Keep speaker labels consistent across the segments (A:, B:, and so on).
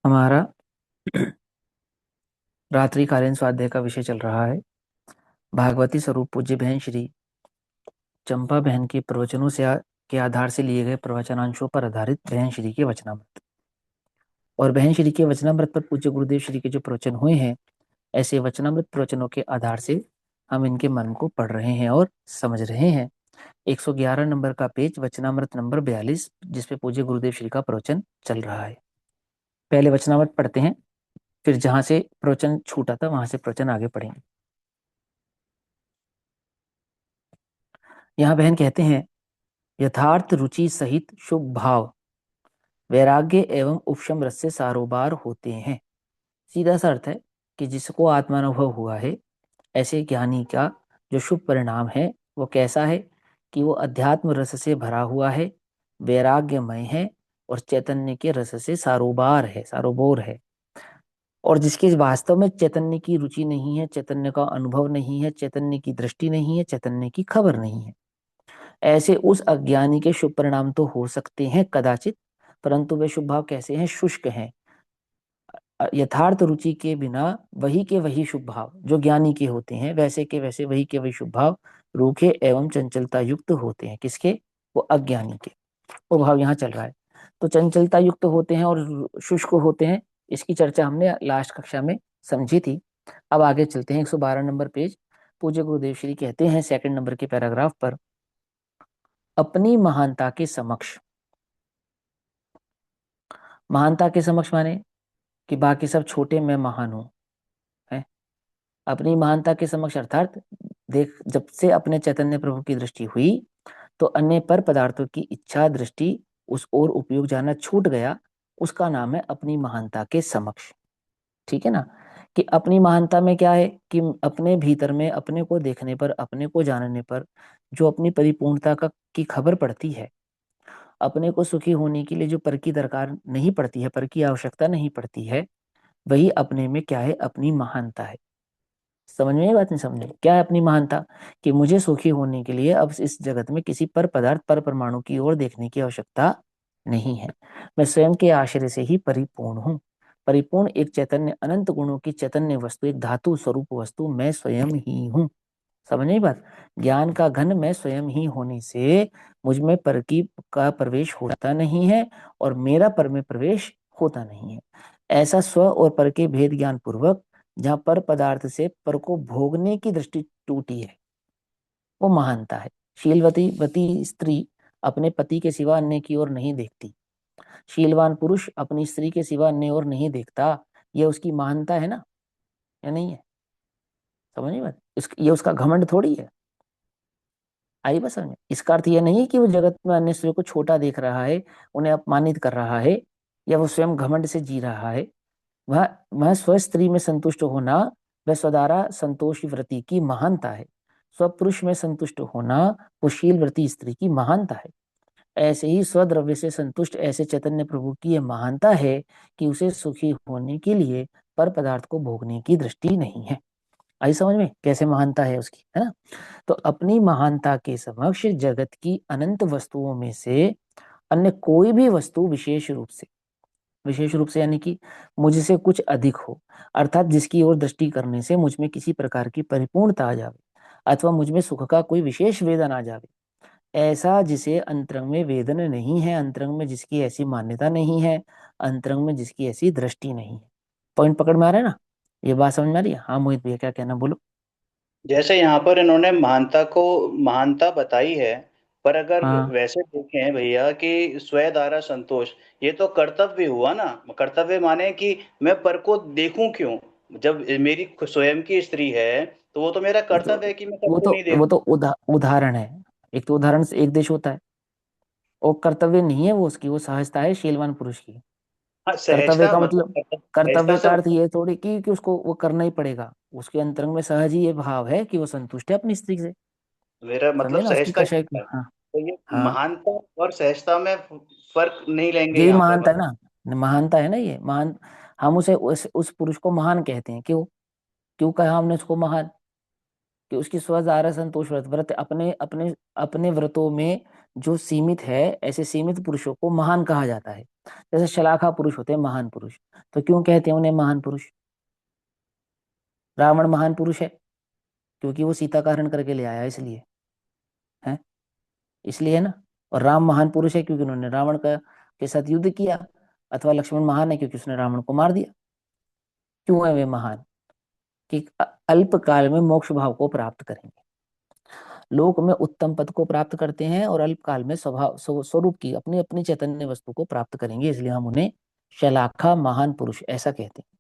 A: हमारा रात्रिकालीन स्वाध्याय का विषय चल रहा है भागवती स्वरूप पूज्य बहन श्री चंपा बहन के प्रवचनों के आधार से लिए गए प्रवचनांशों पर आधारित बहन श्री के वचनामृत। और बहन श्री के वचनामृत पर पूज्य गुरुदेव श्री के जो प्रवचन हुए हैं, ऐसे वचनामृत प्रवचनों के आधार से हम इनके मर्म को पढ़ रहे हैं और समझ रहे हैं। 111 नंबर का पेज, वचनामृत नंबर 42, जिसपे पूज्य गुरुदेव श्री का प्रवचन चल रहा है। पहले वचनामृत पढ़ते हैं, फिर जहां से प्रवचन छूटा था वहां से प्रवचन आगे पढ़ेंगे। यहाँ बहन कहते हैं, यथार्थ रुचि सहित शुभ भाव वैराग्य एवं उपशम रस से सारोबार होते हैं। सीधा सा अर्थ है कि जिसको आत्मानुभव हुआ है, ऐसे ज्ञानी का जो शुभ परिणाम है वो कैसा है कि वो अध्यात्म रस से भरा हुआ है, वैराग्यमय है और चैतन्य के रस से सारोबार है, सारोबोर है। और जिसके वास्तव में चैतन्य की रुचि नहीं है, चैतन्य का अनुभव नहीं है, चैतन्य की दृष्टि नहीं है, चैतन्य की खबर नहीं है, ऐसे उस अज्ञानी के शुभ परिणाम तो हो सकते हैं कदाचित, परंतु वे शुभ भाव कैसे हैं? शुष्क हैं। यथार्थ रुचि के बिना वही के वही शुभ भाव जो ज्ञानी के होते हैं, वैसे के वैसे वही के वही शुभ भाव रूखे एवं चंचलता युक्त होते हैं। किसके? वो अज्ञानी के। वो भाव यहाँ चल रहा है। तो चंचलता युक्त होते हैं और शुष्क होते हैं, इसकी चर्चा हमने लास्ट कक्षा में समझी थी। अब आगे चलते हैं 112 नंबर पेज। पूज्य गुरुदेव श्री कहते हैं सेकंड नंबर के पैराग्राफ पर, अपनी महानता के समक्ष। महानता के समक्ष माने कि बाकी सब छोटे, मैं महान हूं, है। अपनी महानता के समक्ष अर्थात देख, जब से अपने चैतन्य प्रभु की दृष्टि हुई तो अन्य पर पदार्थों की इच्छा दृष्टि उस ओर उपयोग जाना छूट गया। उसका नाम है अपनी महानता के समक्ष। ठीक है ना? कि अपनी महानता में क्या है कि अपने भीतर में अपने को देखने पर, अपने को जानने पर जो अपनी परिपूर्णता का की खबर पड़ती है, अपने को सुखी होने के लिए जो पर की दरकार नहीं पड़ती है, पर की आवश्यकता नहीं पड़ती है, वही अपने में क्या है? अपनी महानता है। समझ में ये बात? नहीं समझे क्या है अपनी महानता? कि मुझे सुखी होने के लिए अब इस जगत में किसी पर पदार्थ, पर परमाणु की ओर देखने की आवश्यकता नहीं है। मैं स्वयं के आश्रय से ही परिपूर्ण हूँ। परिपूर्ण एक चैतन्य, अनंत गुणों की चैतन्य वस्तु, एक धातु स्वरूप वस्तु मैं स्वयं ही हूँ। समझ नहीं बात? ज्ञान का घन मैं स्वयं ही होने से मुझ में पर की का प्रवेश होता नहीं है और मेरा पर में प्रवेश होता नहीं है। ऐसा स्व और पर के भेद ज्ञान पूर्वक जहां पर पदार्थ से पर को भोगने की दृष्टि टूटी है, वो महानता है। शीलवती वती स्त्री अपने पति के सिवा अन्य की ओर नहीं देखती। शीलवान पुरुष अपनी स्त्री के सिवा अन्य ओर नहीं देखता। ये उसकी महानता है ना, या नहीं है? समझ नहीं बात? ये उसका घमंड थोड़ी है। आई बस समझ में? इसका अर्थ यह नहीं कि वो जगत में अन्य स्त्रियों को छोटा देख रहा है, उन्हें अपमानित कर रहा है, या वो स्वयं घमंड से जी रहा है। वह स्व स्त्री में संतुष्ट होना, वह स्वदारा संतोष व्रति की महानता है। स्व पुरुष में संतुष्ट होना वो शील व्रति स्त्री की महानता है। ऐसे ही स्वद्रव्य से संतुष्ट ऐसे चैतन्य प्रभु की यह महानता है कि उसे सुखी होने के लिए पर पदार्थ को भोगने की दृष्टि नहीं है। आई समझ में कैसे महानता है उसकी, है ना? तो अपनी महानता के समक्ष जगत की अनंत वस्तुओं में से अन्य कोई भी वस्तु विशेष रूप से यानी कि मुझसे कुछ अधिक हो, अर्थात जिसकी ओर दृष्टि करने से मुझ में किसी प्रकार की परिपूर्णता आ जावे अथवा मुझ में सुख का कोई विशेष वेदन आ जावे, ऐसा जिसे अंतरंग में वेदन नहीं है, अंतरंग में जिसकी ऐसी मान्यता नहीं है, अंतरंग में जिसकी ऐसी दृष्टि नहीं है। पॉइंट पकड़ में आ रहा है ना? ये बात समझ में आ रही है? हाँ मोहित भैया, क्या कहना, बोलो।
B: जैसे यहाँ पर इन्होंने महानता बताई है। पर अगर
A: हाँ,
B: वैसे देखें भैया कि स्वय द्वारा संतोष, ये तो कर्तव्य हुआ ना। कर्तव्य माने कि मैं पर को देखूं क्यों? जब मेरी स्वयं की स्त्री है तो वो तो मेरा
A: ये तो
B: कर्तव्य है कि मैं पर
A: वो
B: को
A: तो
B: नहीं
A: वो
B: देखूं।
A: तो उदाहरण है। एक तो उदाहरण से एक देश होता है। वो कर्तव्य नहीं है, वो उसकी वो सहजता है शीलवान पुरुष की।
B: हाँ,
A: कर्तव्य
B: सहजता
A: का
B: मतलब
A: मतलब,
B: सहजता
A: कर्तव्य
B: से।
A: का अर्थ ये थोड़ी कि उसको वो करना ही पड़ेगा। उसके अंतरंग में सहज ही ये भाव है कि वो संतुष्ट है अपनी स्त्री से।
B: मेरा मतलब
A: समझे ना उसकी
B: सहजता
A: कषाय
B: क्या
A: की?
B: है?
A: हाँ।
B: तो ये
A: हाँ,
B: महानता और सहजता में फर्क नहीं लेंगे
A: यही
B: यहाँ पे
A: महानता है
B: मतलब।
A: ना। महानता है ना ये महान। हम उसे उस पुरुष को महान कहते हैं। क्यों? क्यों कहा हमने उसको महान? कि उसकी स्वजारा संतोष व्रत, व्रत अपने अपने अपने व्रतों में जो सीमित है, ऐसे सीमित पुरुषों को महान कहा जाता है। जैसे शलाखा पुरुष होते हैं महान पुरुष, तो क्यों कहते हैं उन्हें महान पुरुष? रावण महान पुरुष है क्योंकि वो सीता का हरण करके ले आया, इसलिए है, इसलिए है ना। और राम महान पुरुष है क्योंकि उन्होंने रावण का के साथ युद्ध किया। अथवा लक्ष्मण महान है क्योंकि उसने रावण को मार दिया। क्यों है वे महान? कि अल्प काल में मोक्ष भाव को प्राप्त करेंगे, लोक में उत्तम पद को प्राप्त करते हैं, और अल्प काल में स्वभाव स्वरूप की अपनी अपनी चैतन्य वस्तु को प्राप्त करेंगे, इसलिए हम उन्हें शलाखा महान पुरुष ऐसा कहते हैं।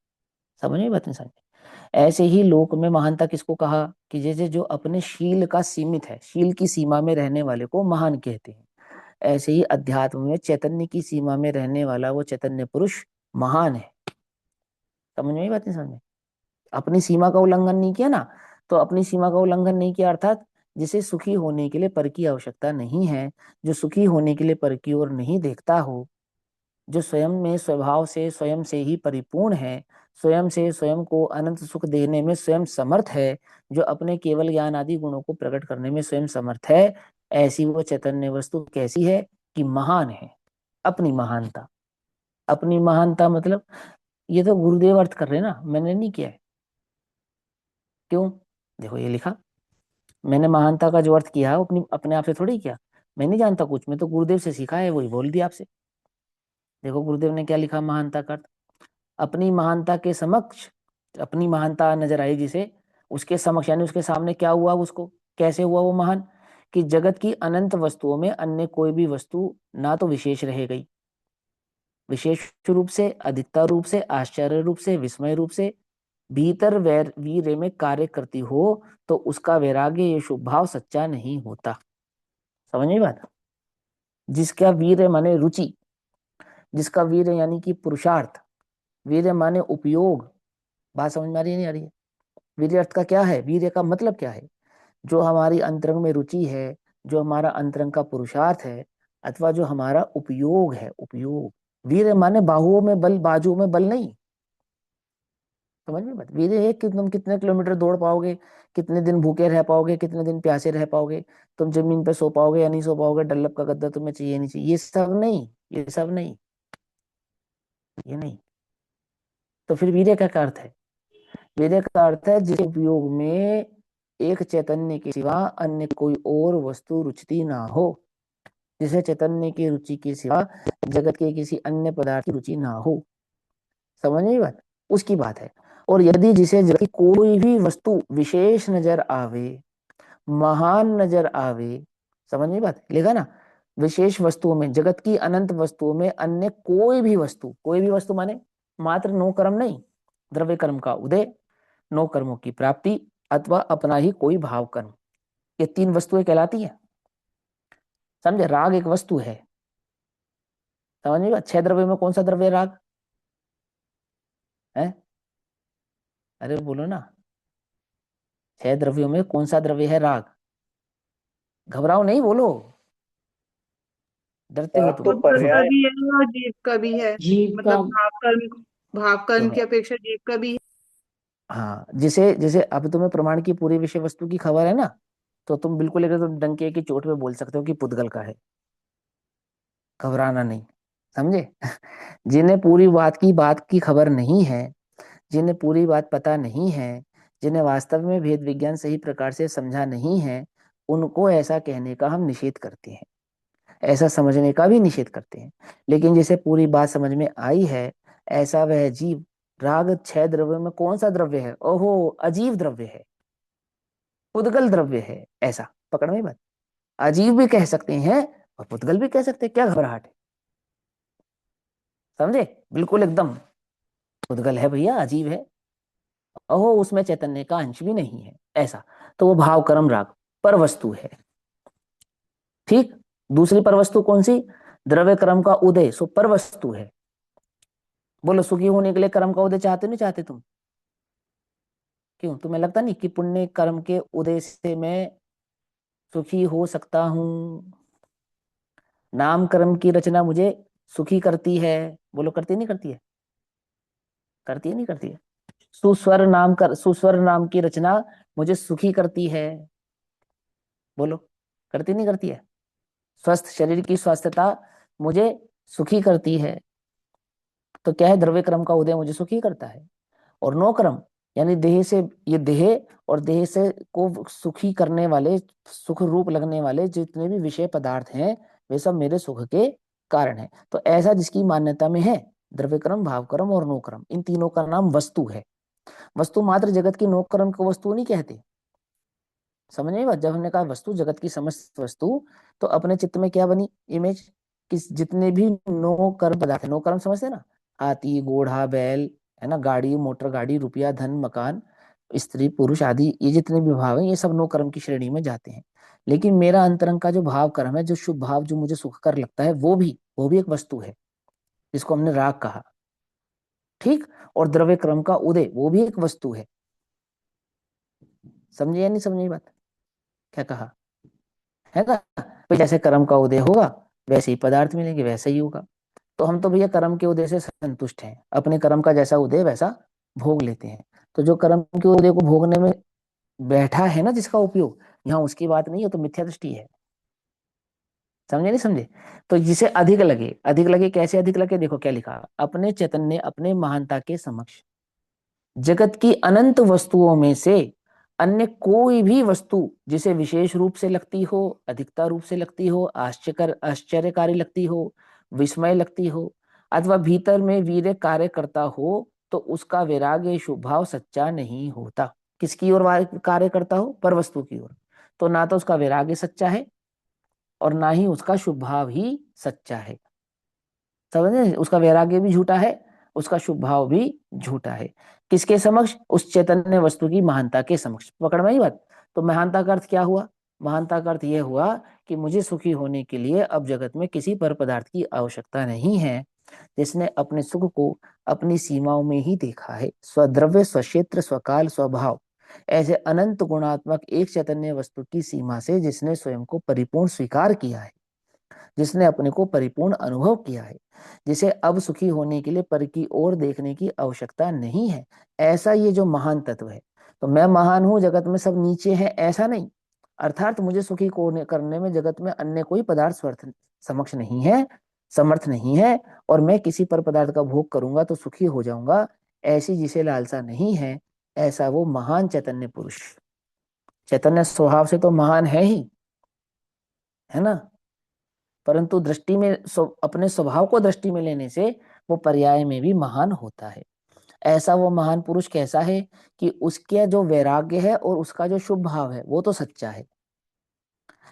A: समझ में बात नहीं समझ? ऐसे ही लोक में महानता किसको कहा? कि जैसे जो अपने शील का सीमित है, शील की सीमा में रहने वाले को महान कहते हैं, ऐसे ही अध्यात्म में चैतन्य की सीमा में रहने वाला वो चैतन्य पुरुष महान है। समझ में बात नहीं समझ में? अपनी सीमा का उल्लंघन नहीं किया ना, तो अपनी सीमा का उल्लंघन नहीं किया अर्थात जिसे सुखी होने के लिए पर की आवश्यकता नहीं है, जो सुखी होने के लिए पर की ओर नहीं देखता हो, जो स्वयं में स्वभाव से स्वयं से ही परिपूर्ण है, स्वयं से स्वयं को अनंत सुख देने में स्वयं समर्थ है, जो अपने केवल ज्ञान आदि गुणों को प्रकट करने में स्वयं समर्थ है, ऐसी वो चैतन्य वस्तु कैसी है? कि महान है। अपनी महानता, अपनी महानता मतलब, ये तो गुरुदेव अर्थ कर रहे हैं ना, मैंने नहीं किया है। क्यों? देखो ये लिखा, मैंने महानता का जो अर्थ किया है वो अपनी अपने आप से थोड़ी किया। मैं नहीं जानता कुछ, मैं तो गुरुदेव से सीखा है, वही बोल दिया आपसे। देखो गुरुदेव ने क्या लिखा महानता का अर्थ। अपनी महानता के समक्ष, अपनी महानता नजर आई जिसे, उसके समक्ष यानी उसके सामने क्या हुआ, उसको कैसे हुआ वो महान? कि जगत की अनंत वस्तुओं में अन्य कोई भी वस्तु ना तो विशेष रह गई, विशेष रूप से, अधिकता रूप से, आश्चर्य रूप से, विस्मय रूप से भीतर वीर्य में कार्य करती हो, तो उसका वैराग्य ये शुभ भाव सच्चा नहीं होता। समझ में बात? जिसका वीर्य माने रुचि, जिसका वीर्य यानी कि पुरुषार्थ, वीर्य माने उपयोग। बात समझ में आ रही है नहीं आ रही है? वीर्य अर्थ का क्या है, वीर्य का मतलब क्या है? जो हमारी अंतरंग में रुचि है, जो हमारा अंतरंग का पुरुषार्थ है, अथवा जो हमारा उपयोग है, उपयोग। वीर्य माने बाहुओं में बल, बाजू में बल नहीं। समझ में बात? वीर्य है कि तुम कितने किलोमीटर दौड़ पाओगे, कितने दिन भूखे रह पाओगे, कितने दिन प्यासे रह पाओगे, तुम जमीन पे सो पाओगे या नहीं सो पाओगे, डल्लब का गद्दा तुम्हें चाहिए नहीं चाहिए, ये सब नहीं, ये सब नहीं, ये नहीं। तो फिर वीर्य का क्या अर्थ है? वीर्य का अर्थ है जिस उपयोग में एक चैतन्य के सिवा अन्य कोई और वस्तु रुचती ना हो, जिसे चैतन्य की रुचि के सिवा जगत के किसी अन्य पदार्थ की रुचि ना हो। समझ नहीं बात? उसकी बात है। और यदि जिसे जगत की कोई भी वस्तु विशेष नजर आवे, महान नजर आवे, समझ नहीं बात? लिखा ना, विशेष वस्तुओं में, जगत की अनंत वस्तुओं में अन्य कोई भी वस्तु, कोई भी वस्तु माने मात्र नो कर्म नहीं, द्रव्य कर्म का उदय, नो कर्मों की प्राप्ति, अथवा अपना ही कोई भाव कर्म, ये तीन वस्तुएं कहलाती है। समझे? राग एक वस्तु है। समझ नहीं बात? छह द्रव्य में कौन सा द्रव्य है राग? है? अरे बोलो ना, छह द्रव्यों में कौन सा द्रव्य है राग? घबराओ नहीं, बोलो, डरते हो
B: राग तो
A: तुम।
C: बुद्धि का
B: पर्याय।
C: भी है और जीव का भी है।
A: जीव का,
C: मतलब भाव कर्म की
A: सुनो,
C: अपेक्षा जीव का भी है।
A: हाँ, जिसे जैसे अब तुम्हें प्रमाण की पूरी विषय वस्तु की खबर है ना, तो तुम बिल्कुल अगर तुम डंके की चोट पे बोल सकते हो कि पुद्गल का है, घबराना नहीं। समझे? जिन्हें पूरी बात की खबर नहीं है, जिन्हें पूरी बात पता नहीं है, जिन्हें वास्तव में भेद विज्ञान सही प्रकार से समझा नहीं है, उनको ऐसा कहने का हम निषेध करते हैं, ऐसा समझने का भी निषेध करते हैं। लेकिन जिसे पूरी बात समझ में आई है, ऐसा वह जीव, राग छह द्रव्य में कौन सा द्रव्य है? ओहो, अजीव द्रव्य है, पुद्गल द्रव्य है, ऐसा पकड़ में बात। अजीव भी कह सकते हैं और पुद्गल भी कह सकते हैं, क्या घबराहट है? समझे? बिल्कुल एकदम पुद्गल है भैया, अजीब है, ओहो उसमें चैतन्य का अंश भी नहीं है, ऐसा। तो वो भाव कर्म राग पर वस्तु है। ठीक। दूसरी पर वस्तु कौन सी? द्रव्य कर्म का उदय, सो पर वस्तु है। बोलो, सुखी होने के लिए कर्म का उदय चाहते नहीं चाहते तुम? क्यों, तुम्हें लगता नहीं कि पुण्य कर्म के उदय से मैं सुखी हो सकता हूं? नाम कर्म की रचना मुझे सुखी करती है। बोलो, करती नहीं करती है? करती है नहीं करती है? सुस्वर नाम की रचना मुझे सुखी करती है, बोलो, करती नहीं करती है? स्वस्थ शरीर की स्वस्थता मुझे सुखी करती है। तो क्या है, द्रव्य क्रम का उदय मुझे सुखी करता है। और नो क्रम यानी देह से, ये देह और देह से को सुखी करने वाले, सुख रूप लगने वाले जितने भी विषय पदार्थ हैं, वे सब मेरे सुख के कारण है। तो ऐसा जिसकी मान्यता में है, द्रव्य क्रम, भाव क्रम और नो क्रम, इन तीनों का नाम वस्तु है। वस्तु मात्र जगत की नो क्रम को वस्तु नहीं कहते। समझ में बात? जब हमने कहा वस्तु, जगत की समस्त वस्तु, तो अपने चित्त में क्या बनी इमेज? कि जितने भी नो कर्म पदार्थ है, नो कर्म समझते हैं ना, हाथी घोड़ा बैल, है ना, गाड़ी मोटर गाड़ी, रुपया धन मकान, स्त्री पुरुष आदि, ये जितने भी भाव हैं ये सब नो कर्म की श्रेणी में जाते हैं। लेकिन मेरा अंतरंग का जो भाव कर्म है, जो शुभ भाव जो मुझे सुख कर लगता है, वो भी एक वस्तु है, जिसको हमने राग कहा। ठीक। और द्रव्य क्रम का उदय वो भी एक वस्तु है। समझे या नहीं समझे ये बात? क्या कहा है ना? भाई जैसे कर्म का उदय होगा वैसे ही पदार्थ मिलेंगे, वैसे ही होगा। तो हम तो भैया कर्म के उदय से संतुष्ट हैं, अपने कर्म का जैसा उदय वैसा भोग लेते हैं। तो जो कर्म के उदय को भोगने में बैठा है ना, जिसका उपयोग, यहाँ उसकी बात नहीं है, तो मिथ्या दृष्टि है। समझे नहीं समझे? तो जिसे अधिक लगे, अधिक लगे कैसे अधिक लगे, देखो क्या लिखा, अपने चैतन्य अपने महानता के समक्ष जगत की अनंत वस्तुओं में से अन्य कोई भी वस्तु जिसे विशेष रूप से लगती हो, अधिकता रूप से लगती हो, आश्चर्यकारी लगती हो, विस्मय लगती हो, अथवा भीतर में वीर्य कार्य करता हो, तो उसका वैराग्य शुभ भाव सच्चा नहीं होता। किसकी ओर कार्य करता हो? पर वस्तु की ओर। तो ना तो उसका वैराग्य सच्चा है और ना ही उसका शुभ भाव ही सच्चा है। समझे? उसका वैराग्य भी झूठा है, उसका शुभ भाव भी झूठा है। किसके समक्ष? उस चैतन्य वस्तु की महानता के समक्ष। पकड़ में आई बात? तो महानता का अर्थ क्या हुआ? महानता का अर्थ यह हुआ कि मुझे सुखी होने के लिए अब जगत में किसी पर पदार्थ की आवश्यकता नहीं है, जिसने अपने सुख को अपनी सीमाओं में ही देखा है। स्वद्रव्य, स्वक्षेत्र, स्वकाल, स्वभाव, ऐसे अनंत गुणात्मक एक चैतन्य वस्तु की सीमा से जिसने स्वयं को परिपूर्ण स्वीकार किया है, जिसने अपने को परिपूर्ण अनुभव किया है, जिसे अब सुखी होने के लिए पर की ओर देखने की आवश्यकता नहीं है, ऐसा ये जो महान तत्व है। तो मैं महान हूं, जगत में सब नीचे हैं, ऐसा नहीं। अर्थात मुझे सुखी करने में जगत में अन्य कोई पदार्थ समक्ष नहीं है, समर्थ नहीं है, और मैं किसी पर पदार्थ का भोग करूंगा तो सुखी हो जाऊंगा, ऐसी जिसे लालसा नहीं है, ऐसा वो महान चैतन्य पुरुष। चैतन्य स्वभाव से तो महान है ही, है ना, परंतु दृष्टि में अपने स्वभाव को दृष्टि में लेने से वो पर्याय में भी महान होता है। ऐसा वो महान पुरुष कैसा है कि उसके जो वैराग्य है और उसका जो शुभ भाव है वो तो सच्चा है,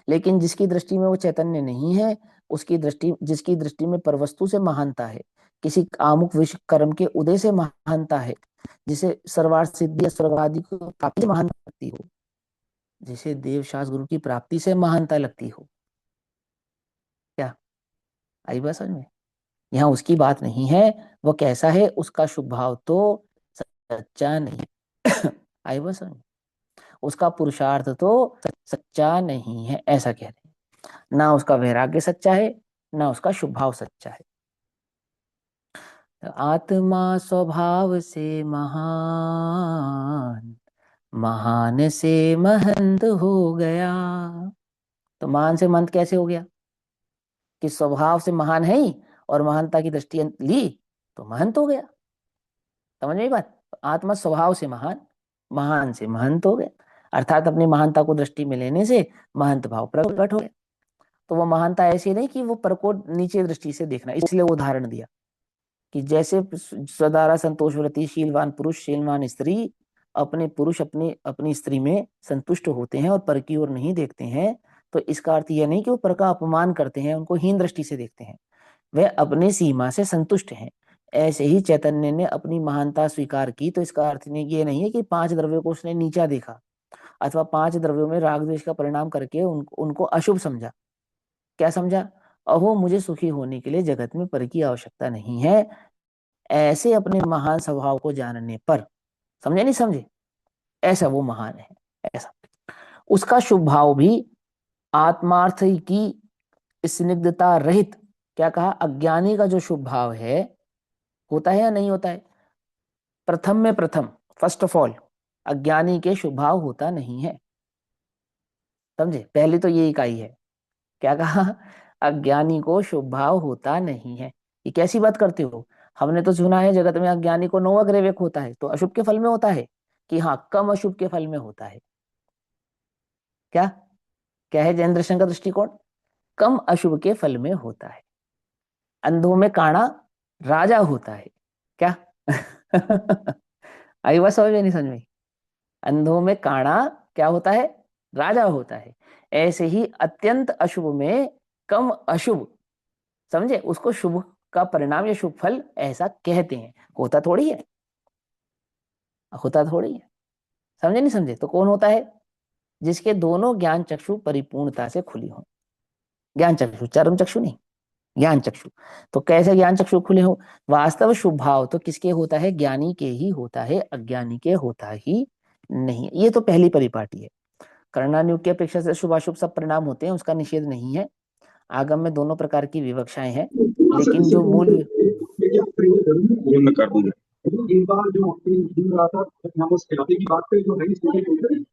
A: लेकिन जिसकी दृष्टि में वो चैतन्य नहीं है, उसकी दृष्टि, जिसकी दृष्टि में परवस्तु से महानता है, किसी आमुक विश्व कर्म के उदय से महानता है, जिसे सर्वार्थ सिद्धि या स्वर्ग आदि को प्राप्ति से महानता लगती हो, जिसे देव शास्त्र गुरु की प्राप्ति से महानता लगती हो। क्या आई बात समझ में? यहाँ उसकी बात नहीं है, वो कैसा है, उसका शुभ भाव तो सच्चा नहीं। आई बात समझ में? उसका पुरुषार्थ तो सच्चा नहीं है, ऐसा कह रहे हैं। ना उसका वैराग्य सच्चा है, ना उसका शुभ भाव सच्चा है। आत्मा स्वभाव से महान, महान से महंत हो गया। तो महान से महंत कैसे हो गया? कि स्वभाव से महान है ही और महानता की दृष्टि ली तो महंत हो गया। समझ में बात? आत्मा स्वभाव से महान, महान से महंत हो गया, अर्थात अपनी महानता को दृष्टि में लेने से महंत भाव प्रकट हो गया। तो वो महानता ऐसी नहीं कि वो पर को नीचे दृष्टि से देखना, इसलिए उदाहरण दिया कि जैसे सदारा संतोषव्रती शीलवान पुरुष, शीलवान स्त्री अपने पुरुष अपनी अपनी स्त्री में संतुष्ट होते हैं और पर की ओर नहीं देखते हैं, तो इसका अर्थ यह नहीं कि वो पर का अपमान करते हैं, उनको हीन दृष्टि से देखते हैं, वे अपने सीमा से संतुष्ट हैं। ऐसे ही चैतन्य ने अपनी महानता स्वीकार की, तो इसका अर्थ ये नहीं है कि पांच द्रव्यों को उसने नीचा देखा, अथवा पांच द्रव्यों में राग द्वेष का परिणाम करके उनको अशुभ समझा। क्या समझा? अहो मुझे सुखी होने के लिए जगत में पर की आवश्यकता नहीं है, ऐसे अपने महान स्वभाव को जानने पर, समझे नहीं समझे, ऐसा वो महान है। ऐसा उसका शुभ भाव भी आत्मार्थ की स्निग्धता रहित, क्या कहा, अज्ञानी का जो शुभ भाव है, होता है या नहीं होता है? प्रथम में प्रथम, फर्स्ट ऑफ ऑल अज्ञानी के शुभ भाव होता नहीं है। समझे, पहली तो ये इकाई है। क्या कहा? अज्ञानी को शुभ भाव होता नहीं है। ये कैसी बात करते हो? हमने तो सुना है जगत में अज्ञानी को नौवा ग्रह होता है, तो अशुभ के फल में होता है कि हाँ कम अशुभ के फल में होता है? क्या क्या है जैन दर्शन का दृष्टिकोण? कम अशुभ के फल में होता है। अंधों में काणा राजा होता है। क्या? आई बात समझ में नहीं समझ में? अंधों में काणा क्या होता है? राजा होता है। ऐसे ही अत्यंत अशुभ में कम अशुभ, समझे, उसको शुभ का परिणाम या शुभ फल ऐसा कहते हैं। होता थोड़ी है, होता थोड़ी है। समझे नहीं समझे? तो कौन होता है? जिसके दोनों ज्ञान चक्षु परिपूर्णता से खुली हो। ज्ञान चक्षु, चरम चक्षु नहीं, ज्ञान चक्षु। तो कैसे ज्ञान चक्षु खुले हो? वास्तव शुभ भाव तो किसके होता है? ज्ञानी के ही होता है, अज्ञानी के होता ही नहीं। ये तो पहली परिपाटी है। कर्णानुग की अपेक्षा से शुभाशुभ सब परिणाम होते हैं, उसका निषेध नहीं है। आगम में दोनों प्रकार की विवक्षाएं हैं, लेकिन जो मूल
D: मैं कर दूंगा। एक बार जो दिन रहा था, हम उस खिलाड़ी की बात पे जो है इसमें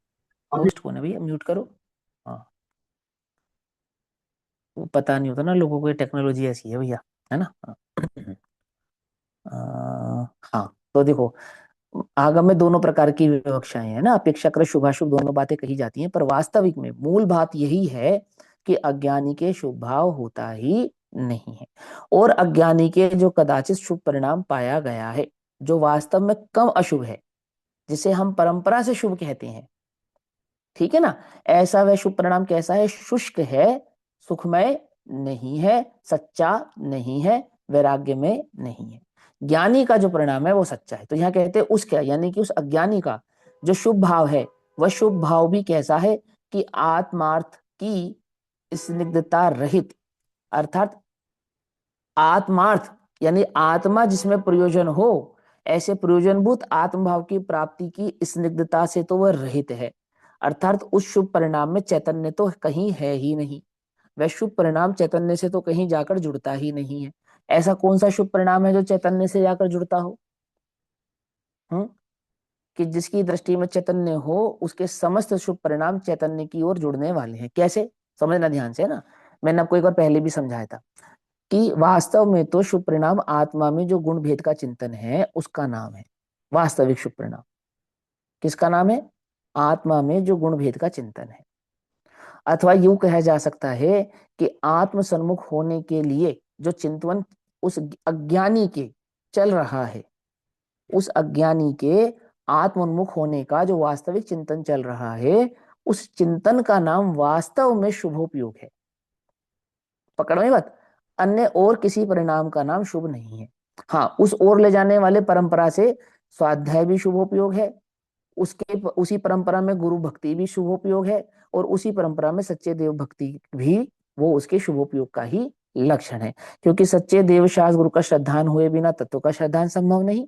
A: होस्ट को ना भैया म्यूट करो। हाँ, वो पता नहीं होता ना लोगों को, ये टेक्नोलॉजी ऐसी है भैया, है ना। हाँ। हाँ, तो देखो, आगम में दोनों प्रकार की विवक्षाएं हैं ना, अपेक्षाकृत शुभाशुभ दोनों बातें कही जाती हैं, पर वास्तविक में मूल बात यही है कि अज्ञानी के शुभ भाव होता ही नहीं है। और अज्ञानी के जो कदाचित शुभ परिणाम पाया गया है, जो वास्तव में कम अशुभ है, जिसे हम परंपरा से शुभ कहते हैं, ठीक है ना, ऐसा वह शुभ परिणाम कैसा है? शुष्क है, सुखमय नहीं है, सच्चा नहीं है, वैराग्य में नहीं है। ज्ञानी का जो परिणाम है वो सच्चा है। तो यहाँ कहते हैं उसका, यानी कि उस अज्ञानी का जो शुभ भाव है, वह शुभ भाव भी कैसा है कि आत्मार्थ की स्निग्धता रहित, अर्थात आत्मार्थ यानी आत्मा जिसमें प्रयोजन हो, ऐसे प्रयोजनभूत आत्मभाव की प्राप्ति की स्निग्धता से तो वह रहित है। अर्थात उस शुभ परिणाम में चैतन्य तो कहीं है ही नहीं। वह शुभ परिणाम चैतन्य से तो कहीं जाकर जुड़ता ही नहीं है। ऐसा कौन सा शुभ परिणाम है जो चैतन्य से जाकर जुड़ता हो? हम्म, कि जिसकी दृष्टि में चैतन्य हो, उसके समस्त शुभ परिणाम चैतन्य की ओर जुड़ने वाले हैं। कैसे? समझना ध्यान से, है ना। मैंने आपको एक बार पहले भी समझाया था कि वास्तव में तो शुभ परिणाम आत्मा में जो गुण भेद का चिंतन है उसका नाम है वास्तविक शुभ परिणाम। किसका नाम है? आत्मा में जो गुण भेद का चिंतन है। अथवा यूं कहा जा सकता है कि आत्म सन्मुख होने के लिए जो चिंतन उस अज्ञानी के चल रहा है, उस अज्ञानी के आत्मोन्मुख होने का जो वास्तविक चिंतन चल रहा है, उस चिंतन का नाम वास्तव में शुभोपयोग है। पकड़ में बात। अन्य और किसी परिणाम का नाम शुभ नहीं है। हाँ, उस ओर ले जाने वाले परंपरा से स्वाध्याय भी शुभोपयोग है, उसके उसी परंपरा में गुरु भक्ति भी शुभोपयोग है, और उसी परंपरा में सच्चे देव भक्ति भी वो उसके शुभोपयोग का ही लक्षण है। क्योंकि सच्चे देव शास्त्र गुरु का श्रद्धान हुए बिना तत्व का श्रद्धान संभव नहीं,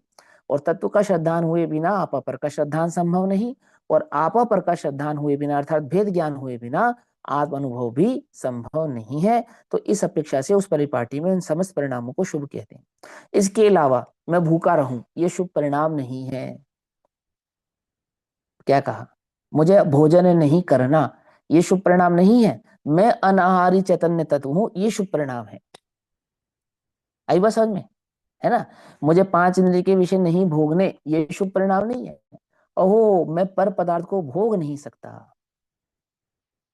A: और तत्व का श्रद्धान हुए बिना आपा पर का श्रद्धान संभव नहीं, और आपा पर का श्रद्धान हुए बिना अर्थात भेद ज्ञान हुए बिना आत्म अनुभव भी संभव नहीं है। तो इस अपेक्षा से उस परिपाटी में इन समस्त परिणामों को शुभ कहते हैं। इसके अलावा मैं भूखा रहूं, ये शुभ परिणाम नहीं है। क्या कहा? मुझे भोजन नहीं करना, ये शुभ परिणाम नहीं है। मैं अनाहारी चैतन्य तत्व हूं, ये शुभ परिणाम है। आई बात समझ में, है ना। मुझे पांच इंद्रिय के विषय नहीं भोगने, ये शुभ परिणाम नहीं है। ओहो, मैं पर पदार्थ को भोग नहीं सकता,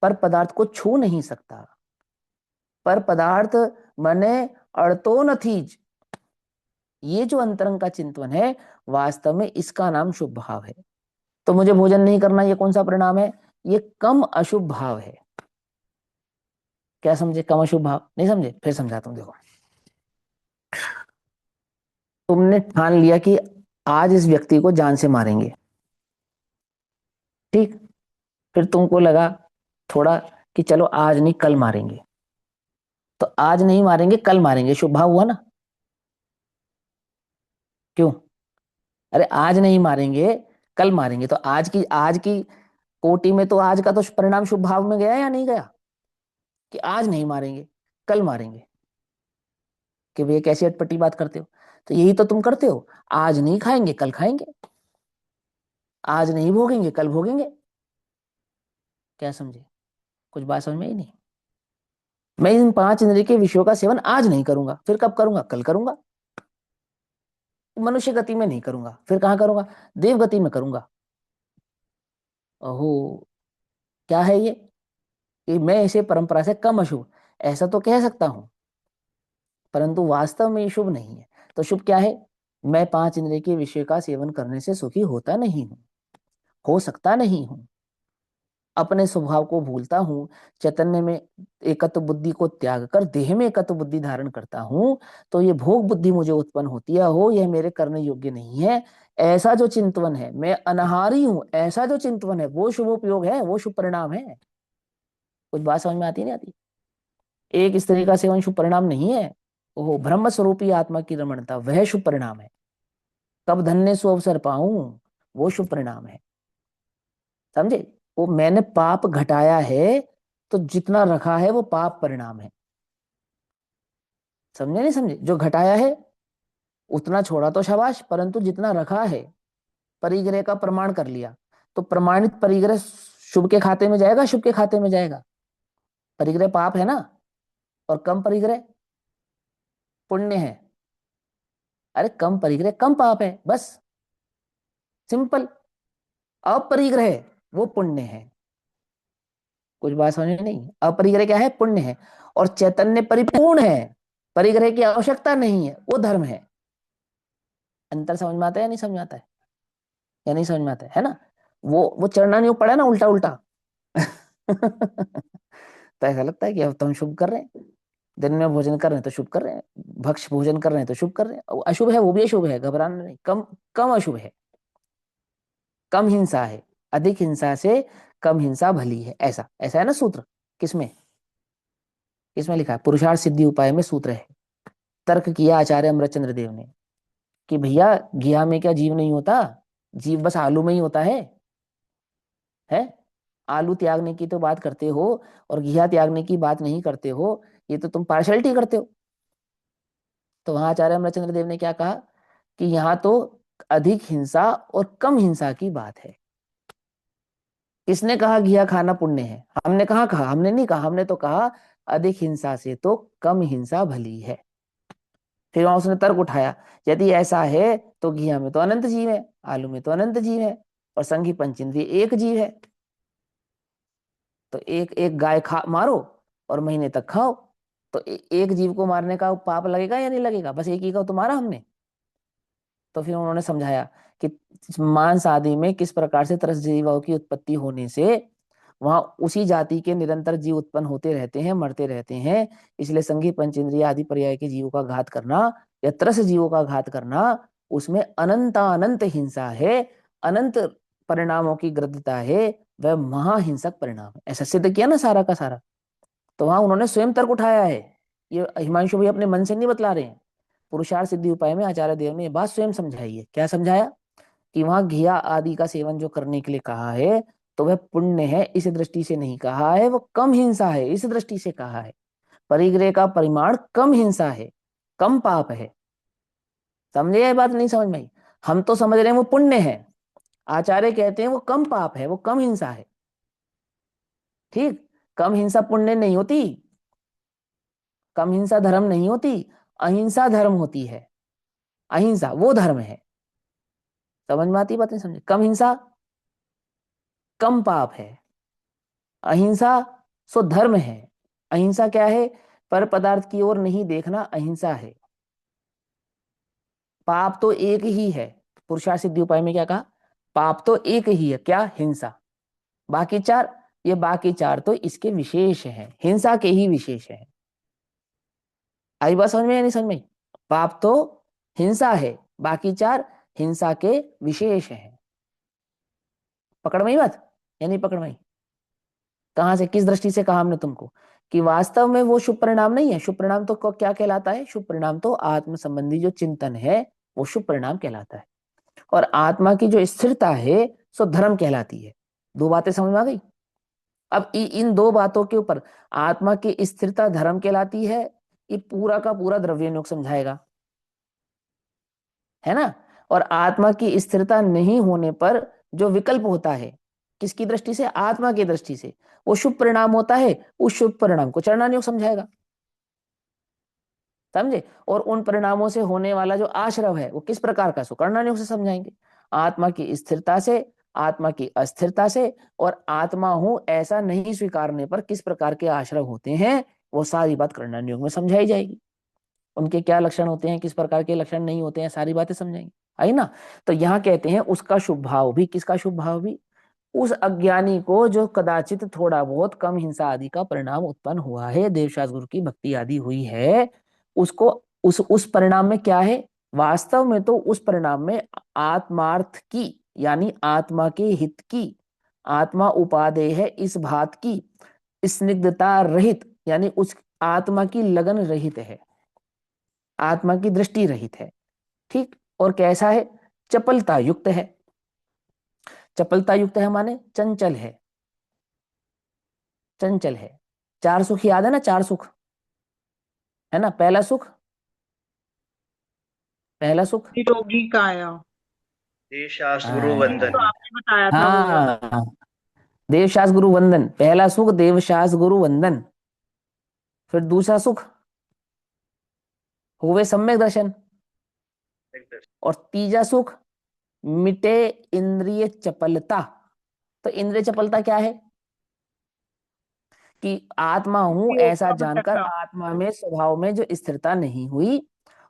A: पर पदार्थ को छू नहीं सकता, पर पदार्थ मने अड़तो नथीज, ये जो अंतरंग का चिंतन है, वास्तव में इसका नाम शुभ भाव है। तो मुझे भोजन नहीं करना, ये कौन सा परिणाम है? ये कम अशुभ भाव है। क्या समझे? कम अशुभ भाव नहीं समझे? फिर समझाता हूं, देखो। तुमने ठान लिया कि आज इस व्यक्ति को जान से मारेंगे, ठीक। फिर तुमको लगा थोड़ा कि चलो आज नहीं कल मारेंगे, तो आज नहीं मारेंगे कल मारेंगे, शुभ भाव हुआ ना? क्यों? अरे आज नहीं मारेंगे कल मारेंगे, तो आज की कोटि में तो आज का तो परिणाम शुभ भाव में गया या नहीं गया? कि आज नहीं मारेंगे कल मारेंगे। कि भैया कैसी अटपटी बात करते हो? तो यही तो तुम करते हो, आज नहीं खाएंगे कल खाएंगे। आज नहीं भोगेंगे, कल भोगेंगे। क्या समझे? कुछ बात समझ में ही नहीं। मैं इन 5 इंद्रिय के विषयों का सेवन आज नहीं करूंगा, फिर कब करूंगा? कल करूंगा। मनुष्य गति में नहीं करूंगा, फिर कहाँ करूंगा? देव गति में करूंगा। ओहो, क्या है ये? कि मैं इसे परंपरा से कम अशुभ ऐसा तो कह सकता हूं, परंतु वास्तव में ये शुभ नहीं है। तो शुभ क्या है? मैं 5 इंद्रिय के विषय का सेवन करने से सुखी होता नहीं हूं, हो सकता नहीं हूं, अपने स्वभाव को भूलता हूँ, चैतन्य में एकत्व बुद्धि को त्याग कर देह में एकत्व बुद्धि धारण करता हूँ, तो ये भोग बुद्धि मुझे उत्पन्न होती है, हो यह मेरे करने योग्य नहीं है, ऐसा जो चिंतवन है, मैं अनाहारी हूं, ऐसा जो चिंतवन है, वो शुभ उपयोग है, वो शुभ परिणाम है। कुछ बात समझ में आती नहीं आती? एक स्त्री का सेवन शुभ परिणाम नहीं है। ओहो, ब्रह्म स्वरूपी आत्मा की रमणता वह शुभ परिणाम है। कब धन्य सो अवसर पाऊं, वो शुभ परिणाम है। समझे? वो मैंने पाप घटाया है, तो जितना रखा है वो पाप परिणाम है। समझे नहीं समझे? जो घटाया है उतना छोड़ा तो शाबाश, परंतु जितना रखा है, परिग्रह का प्रमाण कर लिया, तो प्रमाणित परिग्रह शुभ के खाते में जाएगा, शुभ के खाते में जाएगा। परिग्रह पाप है ना, और कम परिग्रह पुण्य है। अरे कम परिग्रह कम पाप है, बस सिंपल। अपरिग्रह वो पुण्य है। कुछ बात समझ में नहीं? अपरिग्रह क्या है? पुण्य है। और चैतन्य परिपूर्ण है, परिग्रह की आवश्यकता नहीं है, वो धर्म है। अंतर समझ में आता है या नहीं समझ में आता है? या नहीं समझ में आता है ना? वो चढ़ना नहीं पड़ा ना, उल्टा उल्टा। तो ऐसा लगता है कि अब तो हम शुभ कर रहे हैं, दिन में भोजन कर रहे हैं तो शुभ कर रहे हैं, भक्ष भोजन कर रहे हैं तो शुभ कर रहे हैं, और अशुभ है वो भी अशुभ है, घबराना नहीं। कम कम अशुभ है, कम हिंसा है, अधिक हिंसा से कम हिंसा भली है, ऐसा ऐसा है ना सूत्र। किसमें? किसमें लिखा है? पुरुषार्थ सिद्धि उपाय में सूत्र है। तर्क किया आचार्य अमृतचंद्र देव ने कि भैया घिया में क्या जीव नहीं होता, जीव बस आलू में ही होता है। आलू त्यागने की तो बात करते हो और घिया त्यागने की बात नहीं करते हो, ये तो तुम पार्शलिटी करते हो। तो वहां आचार्य अमरचंद्र देव ने क्या कहा कि यहाँ तो अधिक हिंसा और कम हिंसा की बात है। किसने कहा घिया खाना पुण्य है? हमने कहाँ कहा? हमने नहीं कहा, हमने तो कहा अधिक हिंसा से तो कम हिंसा भली है। फिर वहां उसने तर्क उठाया, यदि ऐसा है तो घिया में तो अनंत जीव है, आलू में तो अनंत जीव है, और संघी पंचेंद्रिय एक जीव है, तो एक एक गाय खा मारो और महीने तक खाओ, तो एक जीव को मारने का पाप लगेगा या नहीं लगेगा? बस एक ही का तो मारा हमने। तो फिर उन्होंने समझाया कि मांस आदि में किस प्रकार से तरस जीवों की उत्पत्ति होने से वहां उसी जाति के निरंतर जीव उत्पन्न होते रहते हैं, मरते रहते हैं, इसलिए संघी पंचेंद्रिय आदि पर्याय के जीवों का घात करना या तरस जीवों का घात करना, उसमें अनंत हिंसा है, अनंत परिणामों की गृद्धता है, वह महाहिंसक परिणाम है। ऐसा सिद्ध किया ना सारा का सारा। तो वहां उन्होंने स्वयं तर्क उठाया है, ये हिमांशु भाई अपने मन से नहीं बतला रहे हैं। पुरुषार्थ सिद्धि उपाय में आचार्य देव ने बात स्वयं समझाई है। क्या समझाया? कि वहां घिया आदि का सेवन जो करने के लिए कहा है, तो वह पुण्य है इस दृष्टि से नहीं कहा है, वो कम हिंसा है इस दृष्टि से कहा है। परिग्रह का परिमाण कम हिंसा है, कम पाप है। समझे? ये बात नहीं समझ में आई? हम तो समझ रहे हैं वो पुण्य है, आचार्य कहते हैं वो कम पाप है, वो कम हिंसा है। ठीक, कम हिंसा पुण्य नहीं होती, कम हिंसा धर्म नहीं होती, अहिंसा धर्म होती है। अहिंसा वो धर्म है। समझ में आती बात? नहीं समझे? कम हिंसा कम पाप है, अहिंसा सो धर्म है। अहिंसा क्या है? पर पदार्थ की ओर नहीं देखना अहिंसा है। पाप तो एक ही है, पुरुषार्थ सिद्धि उपाय में क्या कहा? पाप तो एक ही है, क्या? हिंसा। बाकी चार, ये बाकी चार तो इसके विशेष हैं, हिंसा के ही विशेष हैं। आई बात समझ में या नहीं समझ में? पाप तो हिंसा है, बाकी चार हिंसा के विशेष हैं। पकड़ में ही बात या नहीं पकड़ में? कहां से, किस दृष्टि से कहा हमने तुमको कि वास्तव में वो शुभ परिणाम नहीं है? शुभ परिणाम तो क्या कहलाता है? शुभ परिणाम तो आत्म संबंधी जो चिंतन है वो शुभ परिणाम कहलाता है, और आत्मा की जो स्थिरता है सो धर्म कहलाती है। दो बातें समझ में आ गई? अब इन दो बातों के ऊपर आत्मा की स्थिरता धर्म कहलाती है, ये पूरा का पूरा द्रव्य योग समझाएगा, है ना? और आत्मा की स्थिरता नहीं होने पर जो विकल्प होता है, किसकी दृष्टि से? आत्मा की दृष्टि से वो शुभ परिणाम होता है। उस शुभ परिणाम को चरणानी योग समझाएगा, समझे? और उन परिणामों से होने वाला जो आश्रव है वो किस प्रकार का, सुकर्णा योग से समझाएंगे। आत्मा की स्थिरता से, आत्मा की अस्थिरता से, और आत्मा हूं ऐसा नहीं स्वीकारने पर किस प्रकार के आश्रव होते हैं, वो सारी बात कर्णन योग में समझाई जाएगी। उनके क्या लक्षण होते हैं, किस प्रकार के लक्षण नहीं होते हैं, सारी बातें समझाएंगे, आई ना। तो यहाँ कहते हैं उसका शुभ भाव भी, किसका शुभ भाव भी? उस अज्ञानी को जो कदाचित थोड़ा बहुत कम हिंसा आदि का परिणाम उत्पन्न हुआ है, देवशास गुरु की भक्ति आदि हुई है, उसको उस परिणाम में क्या है? वास्तव में तो उस परिणाम में आत्मार्थ की, यानी आत्मा के हित की, आत्मा उपादेय है इस बात की स्निग्धता रहित, यानी उस आत्मा की लगन रहित है, आत्मा की दृष्टि रहित है, ठीक। और कैसा है? चपलता युक्त है। चपलता युक्त है माने चंचल है, चंचल है। चार सुख याद है ना, चार सुख है ना। पहला सुख, पहला सुख,
C: निरोगी काया।
B: देशास गुरु
C: वो तो
B: वंदन।
A: हाँ
C: आपने बताया था वो वाला।
A: हाँ, देवशास गुरु वंदन, पहला सुख देवशास गुरु वंदन। फिर दूसरा सुख हुए सम्यक दर्शन। और तीजा सुख मिटे इंद्रिय चपलता। तो इंद्रिय चपलता क्या है? कि आत्मा हूं
C: योग
A: ऐसा
C: का
A: जानकर
C: भटकना।
A: आत्मा में स्वभाव में जो स्थिरता नहीं हुई,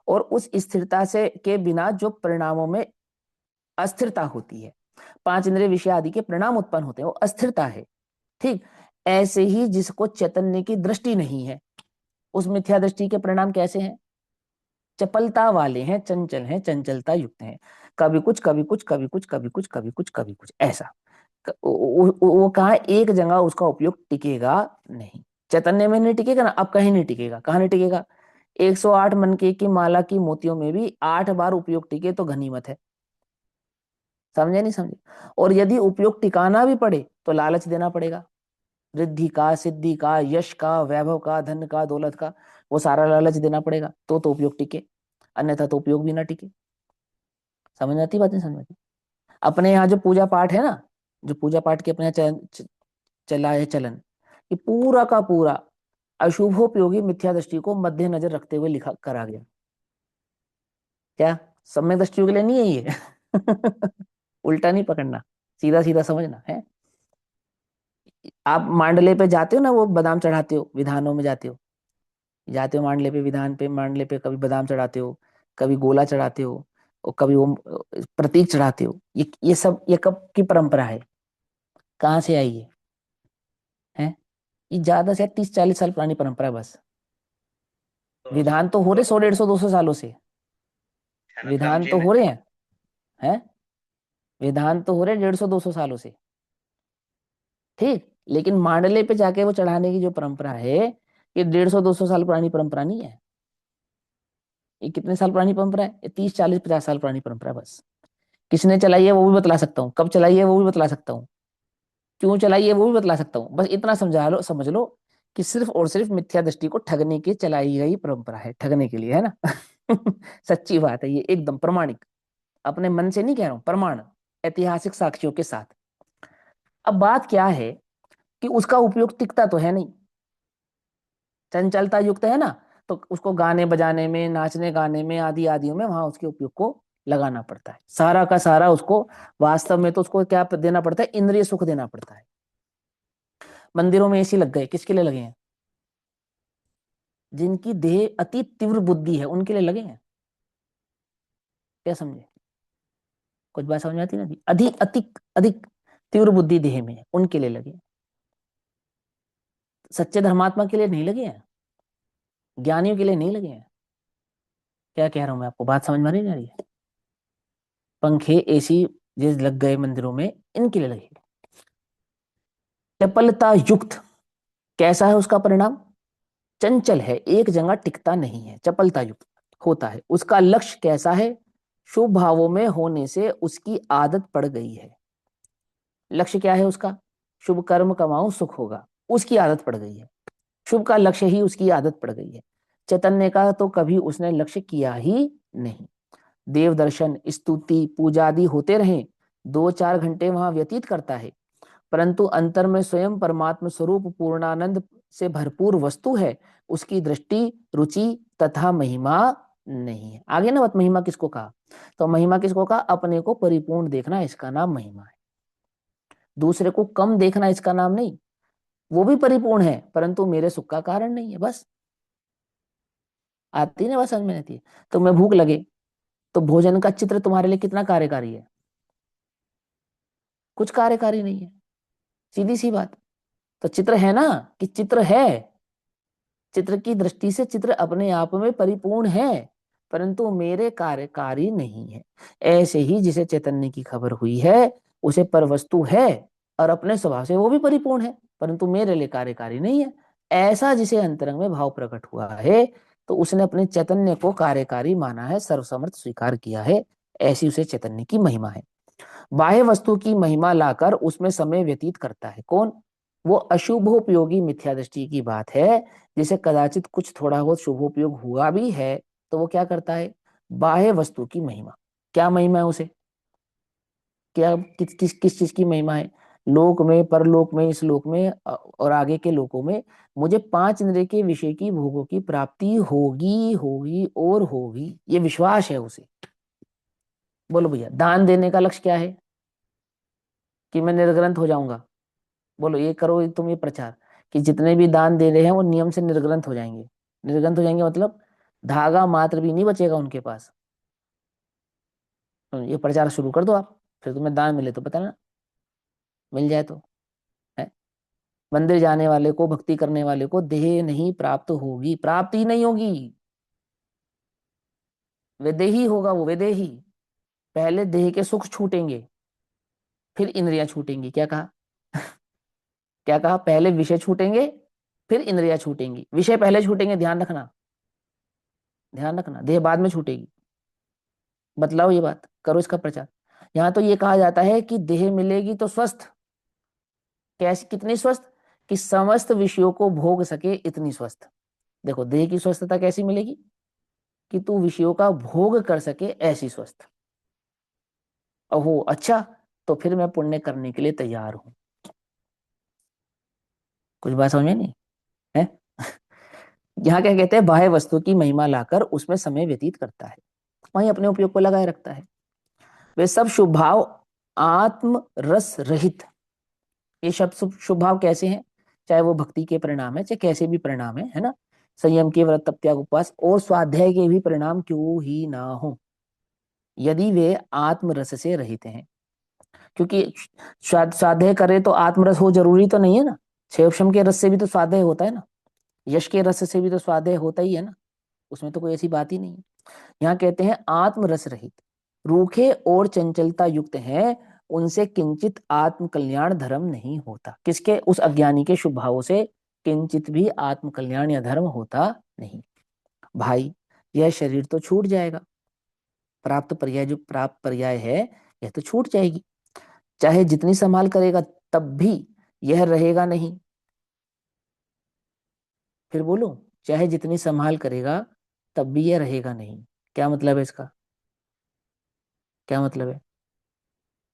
A: और उस स्थिरता से के बिना जो परिणामों में अस्थिरता होती है, पांच इंद्रिय विषय आदि के परिणाम उत्पन्न होते हैं, वो अस्थिरता है, ठीक। ऐसे ही जिसको चैतन्य की दृष्टि नहीं है, उस मिथ्या दृष्टि के परिणाम कैसे हैं? चपलता वाले हैं, चंचल हैं, चंचलता युक्त हैं। कभी कुछ, कभी कुछ, कभी कुछ, कभी कुछ, कभी कुछ, कभी कुछ, ऐसा। वो कहा एक जगह उसका उपयोग टिकेगा नहीं। चैतन्य में नहीं टिकेगा ना, अब कहीं नहीं टिकेगा। कहाँ नहीं टिकेगा? 108 मन की माला की मोतियों में भी 8 बार उपयोग टिके तो गनीमत है। समझे नहीं समझे? और यदि उपयोग टिकाना भी पड़े तो लालच देना पड़ेगा, रिद्धि का, सिद्धि का, यश का, वैभव का, धन का, दौलत का, वो सारा लालच देना पड़ेगा तो उपयोग टिके, अन्यथा तो उपयोग भी ना टिके। समझ आती बात? नहीं समझ आती? अपने यहाँ जो पूजा पाठ है ना, जो पूजा पाठ के अपने यहाँ चला है चलन, ये पूरा का पूरा अशुभोपयोगी मिथ्या दृष्टि को मध्य नजर रखते हुए लिखा करा गया। क्या सम्यक दृष्टियों के लिए नहीं है ये? उल्टा नहीं पकड़ना, सीधा सीधा समझना है। आप मांडले पे जाते हो ना, वो बादाम चढ़ाते हो, विधानों में जाते हो, जाते हो मांडले पे, विधान पे, मांडले पे कभी बादाम चढ़ाते हो, कभी गोला चढ़ाते हो, और कभी वो प्रतीक चढ़ाते हो। ये सब ये कब की परंपरा है? कहाँ से आई है? ये ज्यादा से 30-40 साल पुरानी परंपरा है बस।
B: तो
A: विधान तो हो रहे 100, 150, 200 सालों से।
B: ध्यानक्राम
A: विधान
B: जी
A: तो
B: ने।
A: हो रहे हैं, विधान तो हो रहे 150, 200 सालों से, ठीक। लेकिन मांडले पे जाके वो चढ़ाने की जो परंपरा है, ये 150, 200 साल पुरानी परंपरा नहीं है। ये कितने साल पुरानी परंपरा है? ये 30, 40, 50 साल पुरानी परंपरा है बस। किसने चलाई है वो भी बतला सकता हूँ, कब चलाई है वो भी बतला सकता हूँ, क्यों चलाई है वो भी बतला सकता हूँ। बस इतना समझा लो, समझ लो कि सिर्फ और सिर्फ मिथ्या दृष्टि को ठगने की चलाई गई परंपरा है, ठगने के लिए, है ना। सच्ची बात है ये, एकदम प्रमाणिक, अपने मन से नहीं कह रहा हूं, प्रमाण, ऐतिहासिक साक्ष्यों के साथ। अब बात क्या है कि उसका उपयोग टिकता तो है नहीं, चंचलता युक्त है ना, तो उसको गाने बजाने में, नाचने गाने में, आदि आदियों में वहां उसके उपयोग को लगाना पड़ता है, सारा का सारा उसको। वास्तव में तो उसको क्या देना पड़ता है? इंद्रिय सुख देना पड़ता है। मंदिरों में एसी लग गए, किसके लिए लगे हैं? जिनकी देह अति तीव्र बुद्धि है उनके लिए लगे हैं। क्या समझे? कुछ बात समझ में आती ना? अधिक अधिक अधिक तीव्र बुद्धि देह में है, उनके लिए लगे हैं। सच्चे धर्मात्मा के लिए नहीं लगे हैं, ज्ञानियों के लिए नहीं लगे हैं। क्या कह रहा हूं मैं आपको, बात समझ में नहीं आ रही है? पंखे एसी जिस लग गए मंदिरों में, इनके लिए लगे। चपलता युक्त कैसा है उसका परिणाम? चंचल है, एक जगह टिकता नहीं है, चपलता युक्त होता है। उसका लक्ष्य कैसा है? शुभ भावों में होने से उसकी आदत पड़ गई है। लक्ष्य क्या है उसका? शुभ कर्म कमाऊं सुख होगा, उसकी आदत पड़ गई है। शुभ का लक्ष्य ही उसकी आदत पड़ गई है। चैतन्य का तो कभी उसने लक्ष्य किया ही नहीं। देव दर्शन, स्तुति, पूजा आदि होते रहें, 2-4 घंटे वहां व्यतीत करता है, परंतु अंतर में स्वयं परमात्मा स्वरूप पूर्णानंद से भरपूर वस्तु है, उसकी दृष्टि, रुचि तथा महिमा नहीं है। आगे ना, मत महिमा किसको कहा? तो महिमा किसको कहा? अपने को परिपूर्ण देखना, इसका नाम महिमा है। दूसरे को कम देखना, इसका नाम नहीं। वो भी परिपूर्ण है, परंतु मेरे सुख का कारण नहीं है। बस आती ना, बस समझ में आती है। तो मैं भूख लगे तो भोजन का चित्र तुम्हारे लिए कितना कार्यकारी है? कुछ कार्यकारी नहीं है, सीधी सी बात। तो चित्र है ना, कि चित्र है, चित्र की दृष्टि से चित्र अपने आप में परिपूर्ण है, परंतु मेरे कार्यकारी नहीं है। ऐसे ही जिसे चैतन्य की खबर हुई है, उसे पर वस्तु है और अपने स्वभाव से वो भी परिपूर्ण है, परंतु मेरे लिए कार्यकारी नहीं है। ऐसा जिसे अंतरंग में भाव प्रकट हुआ है, तो उसने अपने चैतन्य को कार्यकारी माना है, सर्वसमर्थ स्वीकार किया है। ऐसी उसे चैतन्य की महिमा है। बाह्य वस्तु की महिमा लाकर उसमें समय व्यतीत करता है कौन? वो अशुभोपयोगी मिथ्या दृष्टि की बात है, जिसे कदाचित कुछ थोड़ा बहुत शुभोपयोग हुआ भी है, तो वो क्या करता है? बाह्य वस्तु की महिमा। क्या महिमा है उसे? क्या किस चीज की महिमा है? लोक में, परलोक में, इस लोक में और आगे के लोकों में मुझे 5 इंद्रिय के विषय की भोगों की प्राप्ति होगी, होगी और होगी, ये विश्वास है उसे। बोलो भैया, दान देने का लक्ष्य क्या है? कि मैं निर्ग्रंथ हो जाऊंगा? बोलो, ये करो तुम, ये प्रचार कि जितने भी दान दे रहे हैं वो नियम से निर्ग्रंथ हो जाएंगे। निर्ग्रंथ हो जाएंगे मतलब धागा मात्र भी नहीं बचेगा उनके पास। तो ये प्रचार शुरू कर दो आप, फिर तुम्हें दान मिले तो बताना, मिल जाए तो है। मंदिर जाने वाले को, भक्ति करने वाले को देह नहीं प्राप्त होगी, प्राप्ति नहीं होगी, विदेही होगा वो, विदेही। पहले देह के सुख छूटेंगे, फिर इंद्रियां छूटेंगी। क्या कहा? क्या कहा? पहले विषय छूटेंगे, फिर इंद्रियां छूटेंगी। विषय पहले छूटेंगे, ध्यान रखना, ध्यान रखना, देह बाद में छूटेगी। बतलाओ ये बात, करो इसका प्रचार। यहाँ तो ये कहा जाता है कि देह मिलेगी तो स्वस्थ। कैसी? कितनी स्वस्थ? कि समस्त विषयों को भोग सके, इतनी स्वस्थ। देखो, देह की स्वस्थता कैसी मिलेगी? कि तू विषयों का भोग कर सके, ऐसी स्वस्थ। ओहो, अच्छा, तो फिर मैं पुण्य करने के लिए तैयार हूं। कुछ बात समझ में नहीं है? यहाँ क्या कहते हैं? बाह्य वस्तु की महिमा लाकर उसमें समय व्यतीत करता है, वहीं अपने उपयोग को लगाए रखता है। वे सब शुभ भाव आत्म रस रहित। ये शब्द शुभ भाव कैसे हैं? चाहे वो भक्ति के परिणाम है, चाहे कैसे भी परिणाम है ना? संयम के, व्रत, तप, त्याग, उपवास और स्वाध्याय के भी परिणाम क्यों ही ना हो, यदि वे आत्मरस से रहित हैं। क्योंकि स्वाध्याय करे तो आत्मरस हो, जरूरी तो नहीं है ना। क्षेपशम के रस से भी तो स्वाध्याय होता है ना, यश के रस से भी तो स्वाध्याय होता ही है ना, उसमें तो कोई ऐसी बात ही नहीं है। यहाँ कहते हैं आत्मरस रहित, रूखे और चंचलता युक्त हैं, उनसे किंचित आत्म कल्याण धर्म नहीं होता। किसके? उस अज्ञानी के शुभ भावों से किंचित भी आत्म कल्याण या धर्म होता नहीं। भाई, यह शरीर तो छूट जाएगा, प्राप्त पर्याय, जो प्राप्त पर्याय है, यह तो छूट जाएगी। चाहे जितनी संभाल करेगा तब भी यह रहेगा नहीं। फिर बोलो, चाहे जितनी संभाल करेगा तब भी यह रहेगा नहीं। क्या मतलब है इसका? क्या मतलब है?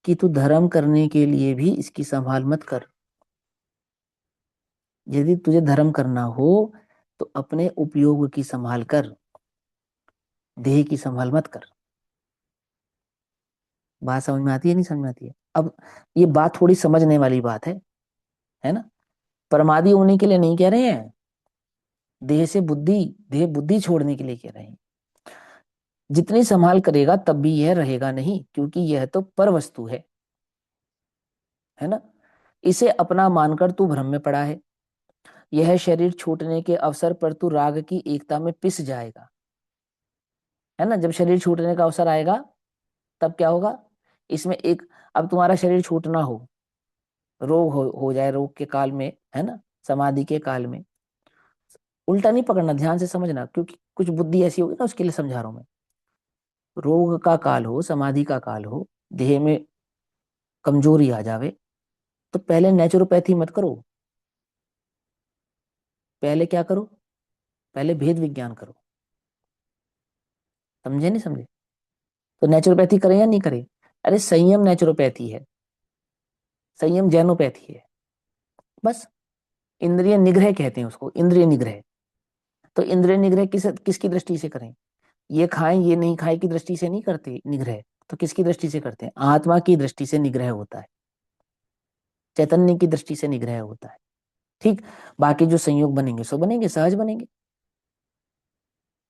A: कि तू धर्म करने के लिए भी इसकी संभाल मत कर। यदि तुझे धर्म करना हो तो अपने उपयोग की संभाल कर, देह की संभाल मत कर। बात समझ में आती है? नहीं समझ में आती है? अब ये बात थोड़ी समझने वाली बात है ना? परमादी होने के लिए नहीं कह रहे हैं, देह से बुद्धि, देह बुद्धि छोड़ने के लिए कह रहे हैं। जितनी संभाल करेगा तब भी यह रहेगा नहीं, क्योंकि यह तो पर वस्तु है ना? इसे अपना मानकर तू भ्रम में पड़ा है। यह शरीर छूटने के अवसर पर तू राग की एकता में पिस जाएगा, है ना? जब शरीर छूटने का अवसर आएगा तब क्या होगा? इसमें एक, अब तुम्हारा शरीर छूटना हो, रोग हो जाए, रोग के काल में, है ना, समाधि के काल में, उल्टा नहीं पकड़ना, ध्यान से समझना, क्योंकि कुछ बुद्धि ऐसी होगी ना, उसके लिए समझा रहा हूं मैं। रोग का काल हो, समाधि का काल हो, देह में कमजोरी आ जावे, तो पहले नेचुरोपैथी मत करो, पहले क्या करो? पहले भेद विज्ञान करो। समझे नहीं समझे? तो नेचुरोपैथी करें या नहीं करें? अरे संयम नेचुरोपैथी है, संयम जैनोपैथी है। बस इंद्रिय निग्रह कहते हैं उसको, इंद्रिय निग्रह। तो इंद्रिय निग्रह किसकी दृष्टि से करें? ये खाएं ये नहीं खाएं की दृष्टि से नहीं करते निग्रह। तो किसकी दृष्टि से करते हैं? आत्मा की दृष्टि से निग्रह होता है, चैतन्य की दृष्टि से निग्रह होता है। ठीक। बाकी जो संयोग बनेंगे सो बनेंगे, सहज बनेंगे।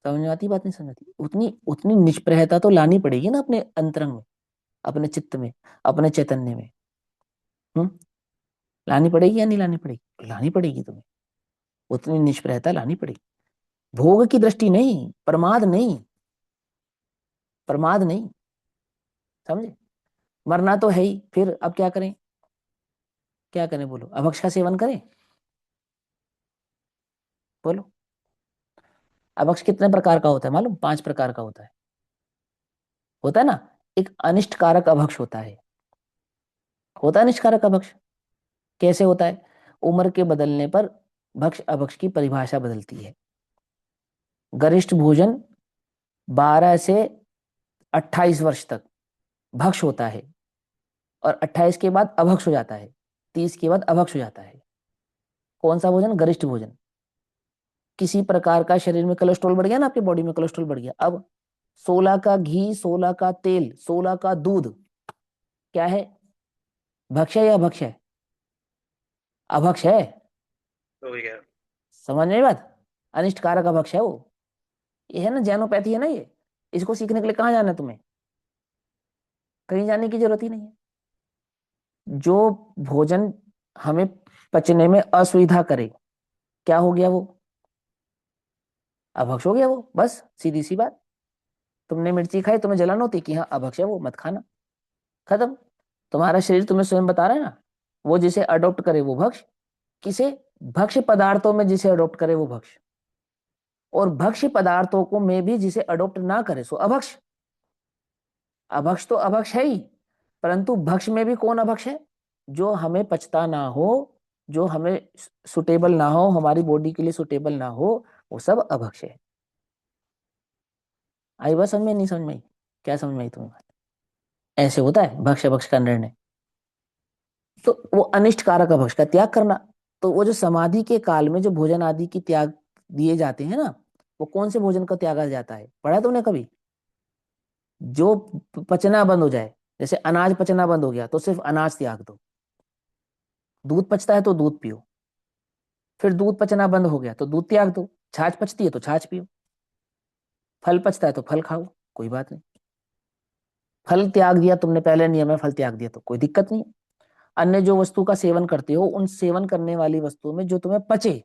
A: समझ में आती बात? नहीं समझ आती? उतनी उतनी निष्प्रहता तो लानी पड़ेगी ना अपने अंतरंग में, अपने चित्त में, अपने चैतन्य में। हम्म। लानी पड़ेगी या नहीं लानी पड़ेगी? लानी पड़ेगी तुम्हें, उतनी निष्प्रहता लानी पड़ेगी। भोग की दृष्टि नहीं, प्रमाद नहीं, प्रमाद नहीं। समझे? मरना तो है ही, फिर अब क्या करें? क्या करें बोलो? अभक्ष का सेवन करें? बोलो। अभक्ष कितने प्रकार का होता है मालूम? 5 प्रकार का होता है ना। एक अनिष्ट कारक अभक्ष होता है अनिष्ट कारक अभक्ष। कैसे होता है? उम्र के बदलने पर भक्ष अभक्ष की परिभाषा बदलती है। गरिष्ठ भोजन 12 से 28 वर्ष तक भक्ष होता है, और 28 के बाद अभक्ष हो जाता है, 30 के बाद अभक्ष हो जाता है। कौन सा भोजन? गरिष्ठ भोजन। किसी प्रकार का शरीर में कोलेस्ट्रॉल बढ़ गया ना, आपकी बॉडी में कोलेस्ट्रॉल बढ़ गया, अब 16 का घी, 16 का तेल, 16 का दूध क्या है? भक्ष है या अभक्ष है? अभक्ष है।
B: हो गया।
A: समझ में आई बात? अनिष्ट कारक अभक्ष है वो। ये है ना जैनोपैथी, है ना ये। इसको सीखने के लिए कहाँ जाना है तुम्हें? कहीं जाने की जरूरत ही नहीं है। जो भोजन हमें पचने में असुविधा करे, क्या हो गया वो? अभक्ष हो गया वो। बस सीधी सी बात। तुमने मिर्ची खाई, तुम्हें जलन होती कि हाँ अभक्ष है वो, मत खाना। खत्म। तुम्हारा शरीर तुम्हें स्वयं बता रहा है ना, वो जिसे अडॉप्ट करे वो भक्ष, किसे? भक्ष्य पदार्थों में जिसे अडॉप्ट करे वो भक्ष, और भक्ष्य पदार्थों को में भी जिसे अडॉप्ट ना करे सो अभक्ष। अभक्ष तो अभक्ष है ही, परंतु भक्ष में भी कौन अभक्ष है? जो हमें पचता ना हो, जो हमें सुटेबल ना हो, हमारी बॉडी के लिए सुटेबल ना हो, वो सब अभक्ष है। आई बात समझ में? नहीं समझ में आई? क्या समझ में आई तुम्हें? ऐसे होता है भक्ष्य भक्ष का निर्णय। तो वो अनिष्ट कारक अभक्ष का त्याग करना। तो वो जो समाधि के काल में जो भोजन आदि की त्याग दिए जाते हैं ना, वो कौन से भोजन का त्यागा जाता है? पढ़ा तुमने कभी? जो पचना बंद हो जाए, जैसे अनाज पचना बंद हो गया तो सिर्फ अनाज त्याग दो। दूध पचता है तो दूध पियो। फिर दूध पचना बंद हो गया तो दूध त्याग दो। छाछ पचती है तो छाछ पियो। फल पचता है तो फल खाओ, कोई बात नहीं। फल त्याग दिया तुमने, पहले नियम है, फल त्याग दिया तो कोई दिक्कत नहीं। अन्य जो वस्तु का सेवन करते हो, उन सेवन करने वाली वस्तुओं में जो तुम्हें पचे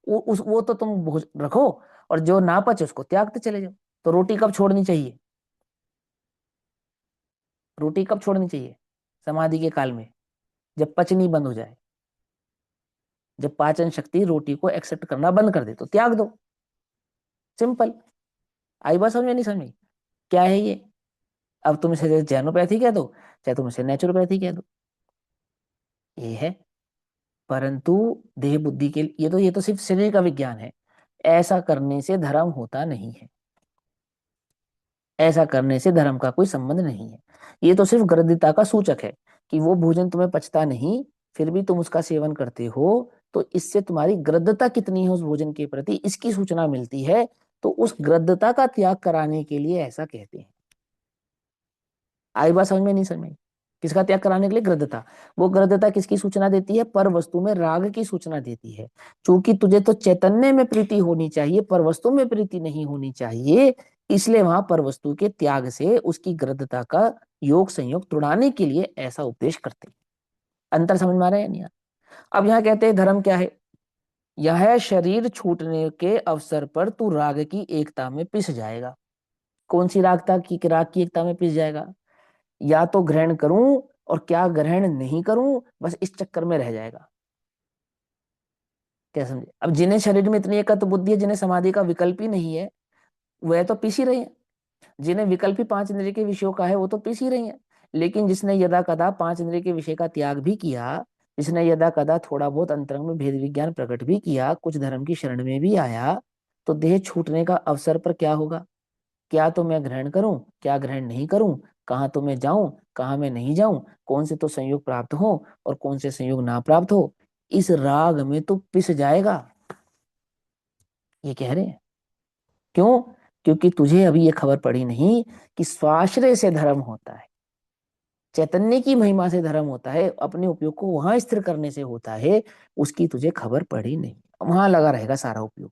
A: वो तो तुम रखो, और जो ना पचे उसको त्यागते चले जाओ। तो रोटी कब छोड़नी चाहिए? रोटी कब छोड़नी चाहिए? समाधि के काल में, जब पचनी बंद हो जाए, जब पाचन शक्ति रोटी को एक्सेप्ट करना बंद कर दे तो त्याग दो। सिंपल। आई बात समझ में? नहीं समझ में? क्या है ये? अब तुम इसे जैनोपैथी कह दो, चाहे तुम इसे नेचुरोपैथी कह दो, ये है। परंतु देह बुद्धि के ये तो सिर्फ शरीर का विज्ञान है। ऐसा करने से धर्म होता नहीं है, ऐसा करने से धर्म का कोई संबंध नहीं है। ये तो सिर्फ गर्दिता का सूचक है कि वो भोजन तुम्हें पचता नहीं, फिर भी तुम उसका सेवन करते हो, तो इससे तुम्हारी ग्रद्धता कितनी है उस भोजन के प्रति, इसकी सूचना मिलती है। तो उस ग्रद्धता का त्याग कराने के लिए ऐसा कहते हैं। आई बात समझ में? नहीं समझ में? किसका त्याग कराने के लिए? ग्रद्धता। वो ग्रद्धता किसकी सूचना देती है? पर वस्तु में राग की सूचना देती है। क्योंकि तुझे तो चैतन्य में प्रीति होनी चाहिए, पर वस्तु में प्रीति नहीं होनी चाहिए, इसलिए वहां पर वस्तु के त्याग से उसकी ग्रद्धता का योग संयोग तोड़ाने के लिए ऐसा उपदेश करते हैं। अंतर समझ में आ रहा है या नहीं? अब यहाँ कहते हैं धर्म क्या है? यह शरीर छूटने के अवसर पर तू राग की एकता में पिस जाएगा। कौन सी राग की एकता में पिस जाएगा? या तो ग्रहण करूं, और क्या ग्रहण नहीं करूं, बस इस चक्कर में रह जाएगा। क्या समझे? अब जिन्हें शरीर में इतनी एकत्व बुद्धि है, जिन्हें समाधि का विकल्प ही नहीं है, वह तो पीस ही रहे हैं। जिन्हें विकल्प ही 5 इंद्रिय के विषयों का है, वो तो पीस ही रही है। लेकिन जिसने यदा कदा 5 इंद्रिय के विषय का त्याग भी किया, जिसने यदा कदा थोड़ा बहुत अंतरंग में भेद विज्ञान प्रकट भी किया, कुछ धर्म की शरण में भी आया, तो देह छूटने का अवसर पर क्या होगा? क्या तो मैं ग्रहण करूं, क्या ग्रहण नहीं करूं, कहाँ तो मैं जाऊं, कहाँ मैं नहीं जाऊं, कौन से तो संयोग प्राप्त हो और कौन से संयोग ना प्राप्त हो, इस राग में तो पिस जाएगा, ये कह रहे हैं। क्यों? क्योंकि तुझे अभी ये खबर पड़ी नहीं कि स्वाश्रय से धर्म होता है, चैतन्य की महिमा से धर्म होता है, अपने उपयोग को वहां स्थिर करने से होता है, उसकी तुझे खबर पड़ी नहीं। वहां लगा रहेगा सारा उपयोग,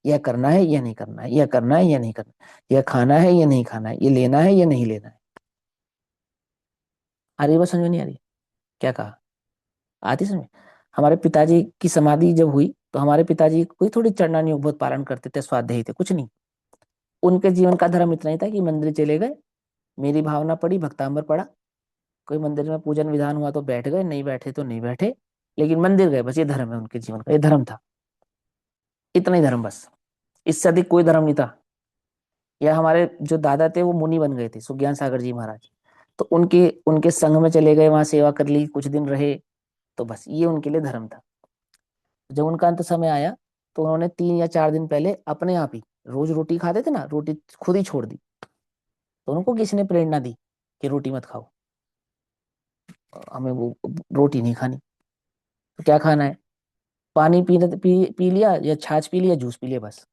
A: यह करना है या नहीं करना है, यह करना है या नहीं करना है, यह खाना है या नहीं खाना है, ये लेना है या नहीं लेना है। आ रही बात समझ में नहीं आ रही? क्या कहा? आती समझ में? हमारे पिताजी की समाधि जब हुई तो हमारे पिताजी कोई थोड़ी चरना योग बहुत पालन करते थे, स्वाध्यायी थे, कुछ नहीं। उनके जीवन का धर्म इतना ही था कि मंदिर चले गए, मेरी भावना पड़ी, भक्तांबर पड़ा, कोई मंदिर में पूजन विधान हुआ तो बैठ गए, नहीं बैठे तो नहीं बैठे, लेकिन मंदिर गए, बस ये धर्म है उनके जीवन का, ये धर्म था, इतना ही धर्म बस, इससे अधिक कोई धर्म नहीं था। या हमारे जो दादा थे वो मुनि बन गए थे, सुज्ञान सागर जी महाराज, तो उनके उनके संघ में चले गए, वहां सेवा कर ली, कुछ दिन रहे, तो बस ये उनके लिए धर्म था। जब उनका अंत समय आया तो उन्होंने 3 या 4 दिन पहले अपने आप ही, रोज रोटी खाते थे ना, रोटी खुद ही छोड़ दी। तो उनको किसी ने प्रेरणा दी कि रोटी मत खाओ, हमें वो रोटी नहीं खानी, तो क्या खाना है, पानी पी लिया या छाछ पी लिया, जूस पी लिया, बस।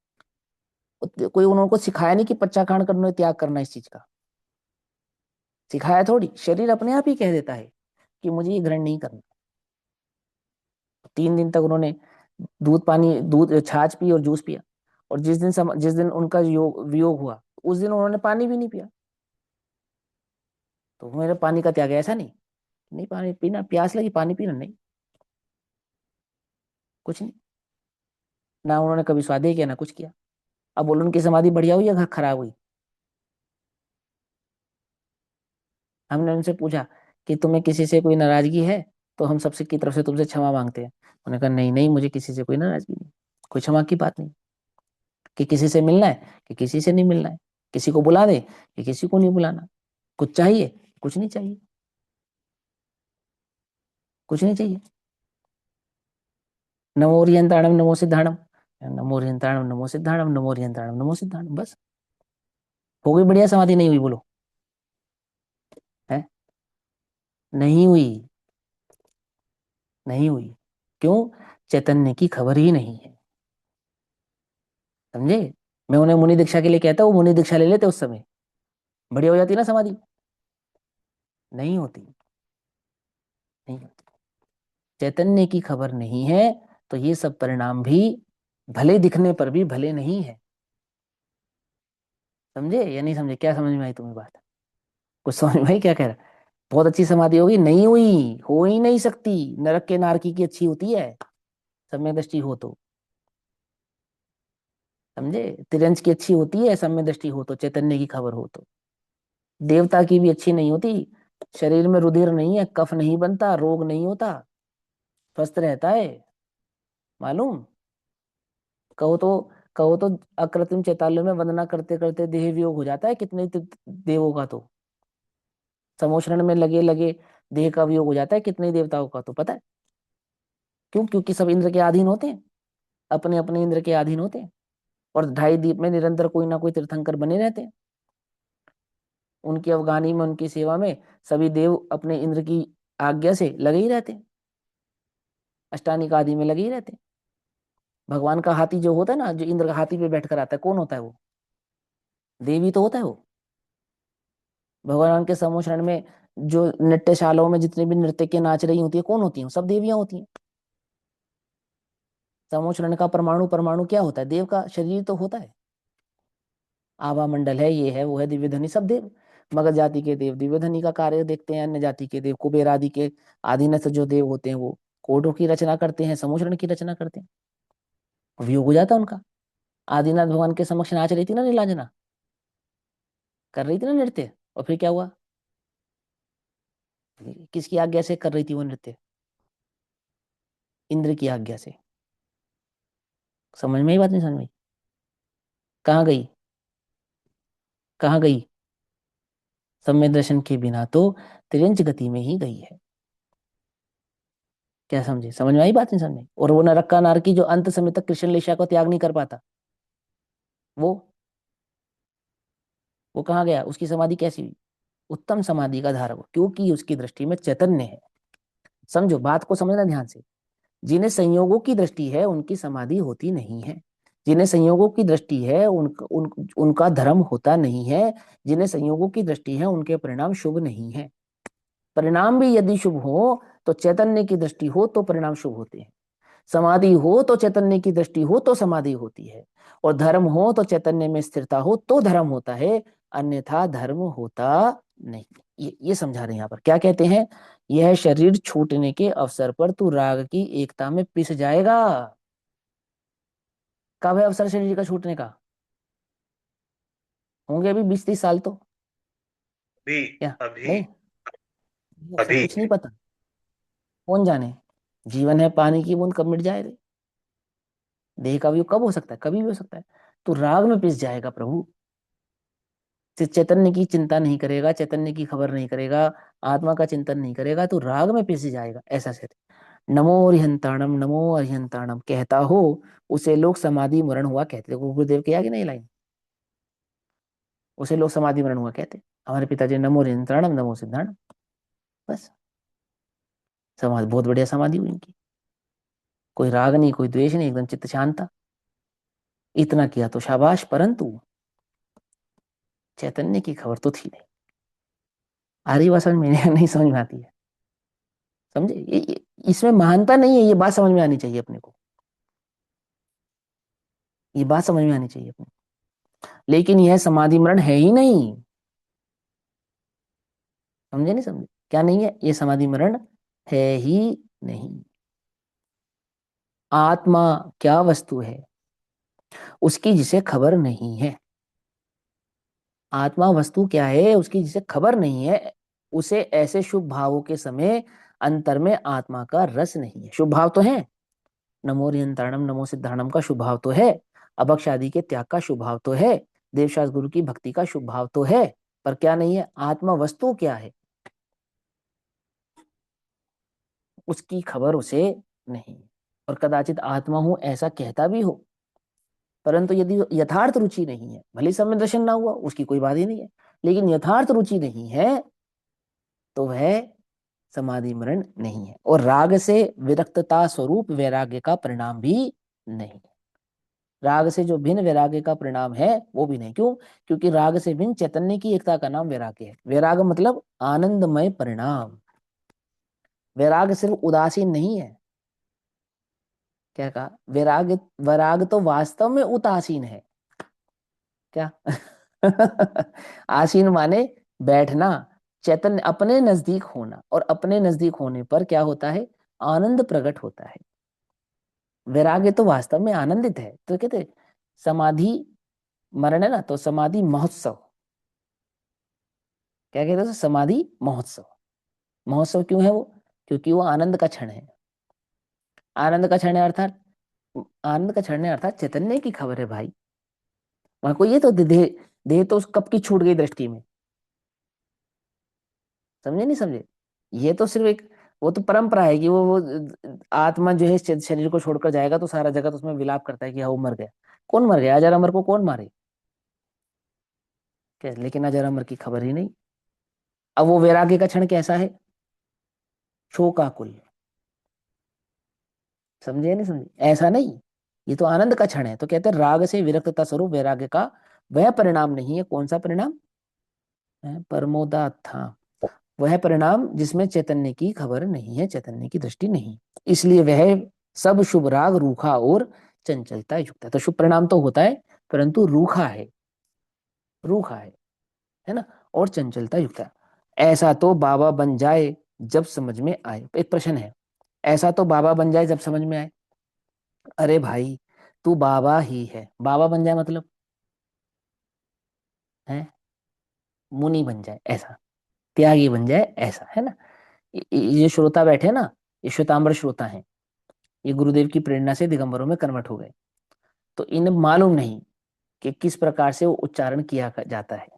A: कोई उनको सिखाया नहीं कि पच्चाखांड करना है, त्याग करना है इस चीज का, सिखाया थोड़ी, शरीर अपने आप ही कह देता है कि मुझे ये ग्रहण नहीं करना। 3 दिन तक उन्होंने दूध छाछ पी और जूस पिया, और जिस दिन उनका वियोग हुआ उस दिन उन्होंने पानी भी नहीं पिया। तो मेरे पानी का त्याग है ऐसा नहीं, नहीं पानी पीना, प्यास लगी पानी पीना, नहीं, कुछ नहीं। ना उन्होंने कभी स्वाध्याय किया ना कुछ किया। अब बोलो उनकी समाधि बढ़िया हुई या घर खराब हुई? हमने उनसे पूछा कि तुम्हें किसी से कोई नाराजगी है, तो हम सबसे की तरफ से तुमसे क्षमा मांगते हैं। उन्होंने कहा नहीं नहीं, मुझे किसी से कोई नाराजगी नहीं, कोई क्षमा की बात नहीं। कि किसी से मिलना है कि किसी से नहीं मिलना है, किसी को बुला दे कि किसी को नहीं बुलाना, कुछ चाहिए, कुछ नहीं चाहिए, कुछ नहीं चाहिए। नमो रियंताणम नमो सिद्धाणम, नमो रियंताणम नमो सिद्धाणम, नमो रियंताणम नमो सिद्धाणम, बस। हो गई बढ़िया समाधि? नहीं हुई? बोलो। है? नहीं हुई, नहीं हुई। क्यों? चैतन्य की खबर ही नहीं है, समझे? मैं उन्हें मुनि दीक्षा के लिए कहता, वो मुनि दीक्षा ले लेते, उस समय बढ़िया हो जाती ना समाधि। नहीं होती, नहीं होती। चैतन्य की खबर नहीं है तो ये सब परिणाम भी भले दिखने पर भी भले नहीं है। समझे या नहीं समझे? क्या समझ में आई तुम्हें बात? कुछ समझ में आई क्या कह रहा? बहुत अच्छी समाधि होगी, नहीं हुई, हो ही नहीं सकती। नरक के नारकी की अच्छी होती है, सम्य दृष्टि हो तो। समझे? तिरंज की अच्छी होती है, सम्य दृष्टि हो तो, चैतन्य की खबर हो तो। देवता की भी अच्छी नहीं होती। शरीर में रुधिर नहीं है, कफ नहीं बनता, रोग नहीं होता, स्वस्थ रहता है, मालूम? कहो तो कहो तो अकृत्रिम चैताल्य में वंदना करते करते देह वियोग हो जाता है कितने देवों का, तो समोशरण में लगे लगे देह का वियोग हो जाता है कितने देवताओं का, तो पता है क्यों? क्योंकि सब इंद्र के अधीन होते हैं, अपने अपने इंद्र के अधीन होते हैं, और 2.5 दीप में निरंतर कोई ना कोई तीर्थंकर बने रहते हैं। उनकी अवगानी में, उनकी सेवा में सभी देव अपने इंद्र की आज्ञा से लगे ही रहते हैं, अष्टानी का आदि में लगे ही रहते हैं। भगवान का हाथी जो होता है ना, जो इंद्र का हाथी पे बैठ कर आता है, कौन होता है वो? देवी तो होता है वो। भगवान के समोशरण में जो नृत्यशालाओं में जितने भी नृत्य के नाच रही होती है, कौन होती है? सब देवियां होती हैं। समोशरण का परमाणु परमाणु क्या होता है? देव का शरीर तो होता है। आभा मंडल है, ये है वो है, दिव्य धनी सब देव। मगध जाति के देव दिव्य धनी का कार्य देखते हैं, अन्य जाति के देव कुबेर आदि के आधीनस्थ जो देव होते हैं वो कोडों की रचना करते हैं, समोशरण की रचना करते हैं, वियोग हो जाता है उनका। आदिनाथ भगवान के समक्ष नाच रही थी ना नीलांजना, कर रही थी ना नृत्य, और फिर क्या हुआ? किसकी आज्ञा से कर रही थी वो नृत्य? इंद्र की आज्ञा से। समझ में ही बात नहीं समझ में? कहाँ गई? कहाँ गई? सम्य दर्शन के बिना तो तिरंज गति में ही गई है। क्या समझे? समझ में आई बात नहीं समझ में? और वो नरक नार की जो अंत समय तक कृष्ण लेशा को त्याग नहीं कर पाता, वो वो कहाँ गया, उसकी समाधि कैसी हुई, उत्तम समाधि का धारक, क्योंकि उसकी दृष्टि में चैतन्य है। समझो, बात को समझना ध्यान से। जिन्हें संयोगों की दृष्टि है उनकी समाधि होती नहीं है। जिन्हें संयोगों की दृष्टि है उनका धर्म होता नहीं है। जिन्हें संयोगों की दृष्टि है उनके परिणाम शुभ नहीं है। परिणाम भी यदि शुभ हो तो चैतन्य की दृष्टि हो तो परिणाम शुभ होते हैं। समाधि हो तो चैतन्य की दृष्टि हो तो समाधि होती है। और धर्म हो तो चैतन्य में स्थिरता हो तो धर्म होता है, अन्यथा धर्म होता नहीं। ये समझा रहे हैं यहाँ पर, क्या कहते हैं, यह शरीर छूटने के अवसर पर तू राग की एकता में पिस जाएगा। कब है अवसर शरीर का छूटने का, होंगे अभी 20-30 साल तो,
B: अभी
A: क्या
B: अभी
A: नहीं, अवसर
B: अभी
A: कुछ नहीं पता, कौन जाने। जीवन है पानी की बूंद, कब मिट जाए रे। देह का वियोग कब हो सकता है, कभी भी हो सकता है। तो राग में पिस जाएगा प्रभु। चैतन्य की चिंता नहीं करेगा, चैतन्य की खबर नहीं करेगा, आत्मा का चिंतन नहीं करेगा, तो राग में पिस जाएगा। ऐसा से नमो अरिहंताणम, नमो अरिहंताणम कहता हो, उसे लोग समाधि मरण हुआ कहते। गुरुदेव के आगे नहीं लाइन, उसे लोग समाधि मरण हुआ कहते। हमारे पिताजी नमो अरिहंताणम, नमो सिद्धाणम, बस समाधि, बहुत बढ़िया समाधि हुई इनकी। कोई राग नहीं, कोई द्वेष नहीं, एकदम चित्त शांत था। इतना किया तो शाबाश, परंतु चैतन्य की खबर तो थी नहीं। आर्य भाषा में नहीं समझ में आती है। समझे, इसमें महानता नहीं है, ये बात समझ में आनी चाहिए अपने को, ये बात समझ में आनी चाहिए अपने को। लेकिन यह समाधि मरण है ही नहीं। समझे नहीं समझे, क्या नहीं है, ये समाधि मरण है ही नहीं। आत्मा क्या वस्तु है, उसकी जिसे खबर नहीं है। आत्मा वस्तु क्या है, उसकी जिसे खबर नहीं है, उसे ऐसे शुभ भावों के समय अंतर में आत्मा का रस नहीं है। शुभ भाव तो है, नमो रियंताणम, नमो सिद्धाणम का शुभ भाव तो है, अभक्ष आदि के त्याग का शुभ भाव तो है, देवशास्त्र गुरु की भक्ति का शुभ भाव तो है, पर क्या नहीं है, आत्मा वस्तु क्या है, उसकी खबर उसे नहीं। और कदाचित आत्मा हूं ऐसा कहता भी हो, परंतु यदि यथार्थ रुचि नहीं है, भले सब में दर्शन ना हुआ उसकी कोई बात ही नहीं है, लेकिन यथार्थ रुचि नहीं है, तो वह समाधि मरण नहीं है। और राग से विरक्तता स्वरूप वैराग्य का परिणाम भी नहीं है। राग से जो भिन्न वैराग्य का परिणाम है वो भी नहीं। क्यों, क्योंकि राग से भिन्न चैतन्य की एकता का नाम वैराग्य है। वैराग मतलब आनंदमय परिणाम। वैराग सिर्फ उदासीन नहीं है। क्या कहा, वैराग, वैराग तो वास्तव में उदासीन है। क्या आसीन माने बैठना, चैतन्य अपने नजदीक होना, और अपने नजदीक होने पर क्या होता है, आनंद प्रकट होता है। वैराग्य तो वास्तव में आनंदित है। तो कहते समाधि मरण है ना, तो समाधि महोत्सव, क्या कहते हैं, समाधि महोत्सव। महोत्सव क्यों है वो, क्योंकि वो आनंद का क्षण है। आनंद का क्षण है अर्थात, आनंद का क्षण है अर्थात चैतन्य की खबर है भाई। वहां को ये तो देह, देह तो कब की छूट गई दृष्टि में। समझे नहीं समझे, ये तो सिर्फ एक, वो तो परंपरा है कि वो आत्मा जो है शरीर को छोड़कर जाएगा तो सारा जगत उसमें विलाप करता है कि हाँ वो मर गया। कौन मर गया, अजर अमर को कौन मारे, क्या, लेकिन अजर अमर की खबर ही नहीं। अब वो वैराग्य का क्षण कैसा है, शोकाकुल। समझे या नहीं समझे, ऐसा नहीं, ये तो आनंद का क्षण है। तो कहते हैं राग से विरक्तता स्वरूप वैराग्य का वह परिणाम नहीं है। कौन सा परिणाम है, परमोदात था, वह परिणाम जिसमें चैतन्य की खबर नहीं है, चैतन्य की दृष्टि नहीं, इसलिए वह सब शुभ राग रूखा और चंचलता युक्त है। तो शुभ परिणाम तो होता है, परंतु रूखा है, रूखा है ना, और चंचलता युक्त है। ऐसा तो बाबा बन जाए जब समझ में आए। एक प्रश्न है, ऐसा तो बाबा बन जाए जब समझ में आए। अरे भाई, तू बाबा ही है, बाबा बन जाए मतलब है, मुनि बन जाए ऐसा, त्यागी बन जाए ऐसा, है ना। ये श्रोता बैठे ना, ये श्वेतांबर श्रोता हैं, ये गुरुदेव की प्रेरणा से दिगंबरों में कन्वर्ट हो गए। तो इन्हें मालूम नहीं कि किस प्रकार से वो उच्चारण किया जाता है,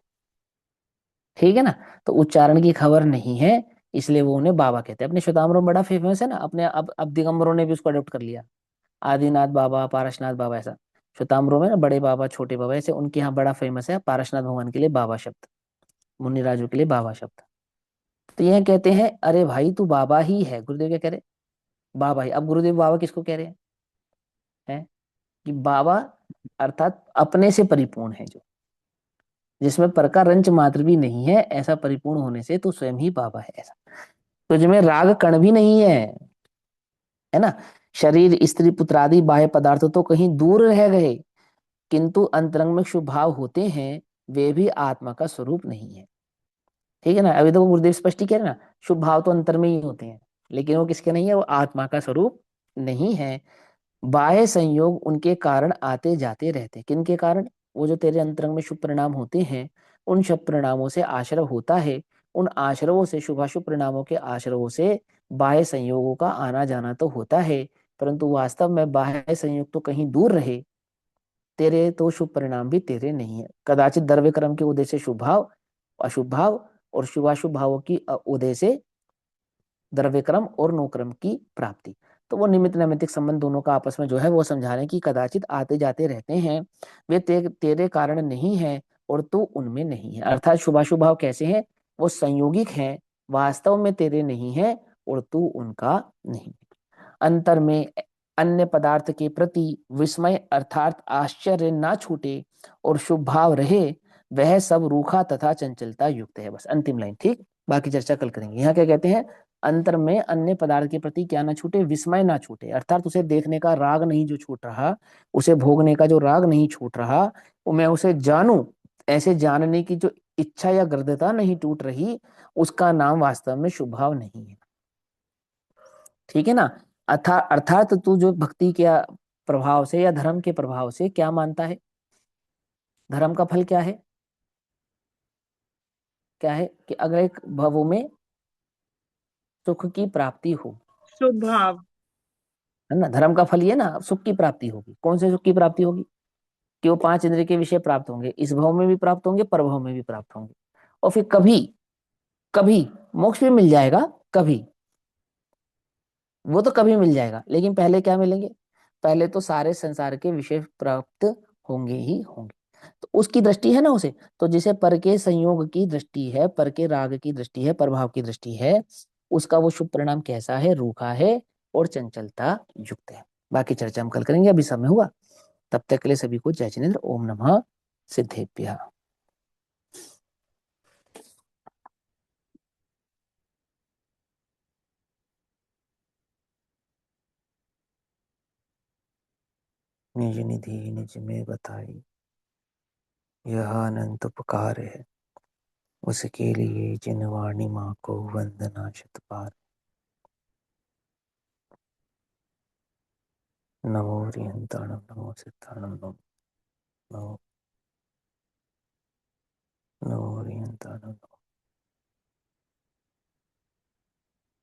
A: ठीक है ना। तो उच्चारण की खबर नहीं है, इसलिए वो उन्हें बाबा कहते हैं। अपने श्वेतांबरों में बड़ा फेमस है ना, अपने अब दिगंबरों ने भी उसको अडॉप्ट कर लिया, आदिनाथ बाबा, पारसनाथ बाबा, ऐसा। श्वेताम्बरों में ना बड़े बाबा छोटे बाबा, ऐसे उनके यहाँ बड़ा फेमस है पारसनाथ भगवान के लिए बाबा शब्द, मुनिराजों के लिए बाबा शब्द। तो यह कहते हैं अरे भाई तू बाबा ही है, गुरुदेव क्या कह रहे, बाबा ही। अब गुरुदेव बाबा किसको कह रहे हैं कि बाबा अर्थात अपने से परिपूर्ण है, जो जिसमें पर का रंच मात्र भी नहीं है, ऐसा परिपूर्ण होने से तू स्वयं ही बाबा है। ऐसा तुझ में राग कण भी नहीं है ना। शरीर स्त्री पुत्र आदि बाह्य पदार्थ तो कहीं दूर रह गए, किंतु अंतरंग में शुभ भाव होते हैं, वे भी आत्मा का स्वरूप नहीं है। ठीक है ना, अभी तो गुरुदेव स्पष्ट ही कह रहे हैं ना, शुभ भाव तो अंतर में ही होते हैं, लेकिन वो किसके नहीं है, वो आत्मा का स्वरूप नहीं है। बाह्य संयोग उनके कारण आते जाते रहते, किन के कारण, वो जो तेरे अंतरंग में शुभ परिणाम होते हैं, उन शुभ परिणामों से आश्रय होता है, उन आश्रवों से, शुभाशुभ परिणामों के आश्रवों से बाह्य संयोगों का आना जाना तो होता है, परंतु वास्तव में बाह्य संयोग तो कहीं दूर रहे, तेरे तो शुभ परिणाम भी तेरे नहीं है। कदाचित द्रव्य क्रम के उदय से शुभ भाव, अशुभ भाव, और शुभाशुभ भावों की उदय से द्रव्य क्रम और नोक्रम की प्राप्ति। तो वो निमित्त नैमित्तिक संबंध दोनों का आपस में जो है वो समझा रहे हैं कि कदाचित आते जाते रहते हैं, वे तेरे कारण नहीं है और तू उनमें नहीं है। अर्थात शुभाशुभ भाव कैसे हैं, वो संयोगिक हैं, वास्तव में तेरे नहीं है और तू उनका नहीं। अंतर में अन्य पदार्थ के प्रति विस्मय अर्थात आश्चर्य ना छूटे और शुभ भाव रहे, वह सब रूखा तथा चंचलता युक्त है। बस अंतिम लाइन, ठीक, बाकी चर्चा कल करेंगे। यहाँ क्या कहते हैं, अंतर में अन्य पदार्थ के प्रति क्या ना छूटे, विस्मय ना छूटे, अर्थात उसे देखने का राग नहीं जो छूट रहा, उसे भोगने का जो राग नहीं छूट रहा, वो मैं उसे जानूं, ऐसे जानने की जो इच्छा या गर्दता नहीं टूट रही, उसका नाम वास्तव में शुभ भाव नहीं है। ठीक है ना। अर्थात तू जो भक्ति के प्रभाव से या धर्म के प्रभाव से क्या मानता है, धर्म का फल क्या है, क्या है कि अगर एक भवों में सुख की प्राप्ति हो,
C: शुभ भाव।
A: है ना, धर्म का फल ये ना सुख की प्राप्ति होगी। कौन से सुख की प्राप्ति होगी, कि वो पांच इंद्रिय के विषय प्राप्त होंगे, इस भव में भी प्राप्त होंगे, परभव में भी प्राप्त होंगे, और फिर कभी कभी मोक्ष भी मिल जाएगा, कभी, वो तो कभी मिल जाएगा, लेकिन पहले क्या मिलेंगे, पहले तो सारे संसार के विषय प्राप्त होंगे ही होंगे। तो उसकी दृष्टि है ना उसे, तो जिसे पर के संयोग की दृष्टि है, पर के राग की दृष्टि है, प्रभाव की दृष्टि है, उसका वो शुभ परिणाम कैसा है, रूखा है और चंचलता युक्त है। बाकी चर्चा हम कल करेंगे, अभी समय हुआ। तब तक के लिए सभी को जय जिनेन्द्र, ओम नमः सिद्धेभ्यः। निज निधि निज में बताई, यह अनंत उपकार है, उसके लिए जिन वाणी माँ को वंदना शत बार। नमो रिहंताणम नमो सिद्धाणम नमो नमो रिहंताणम।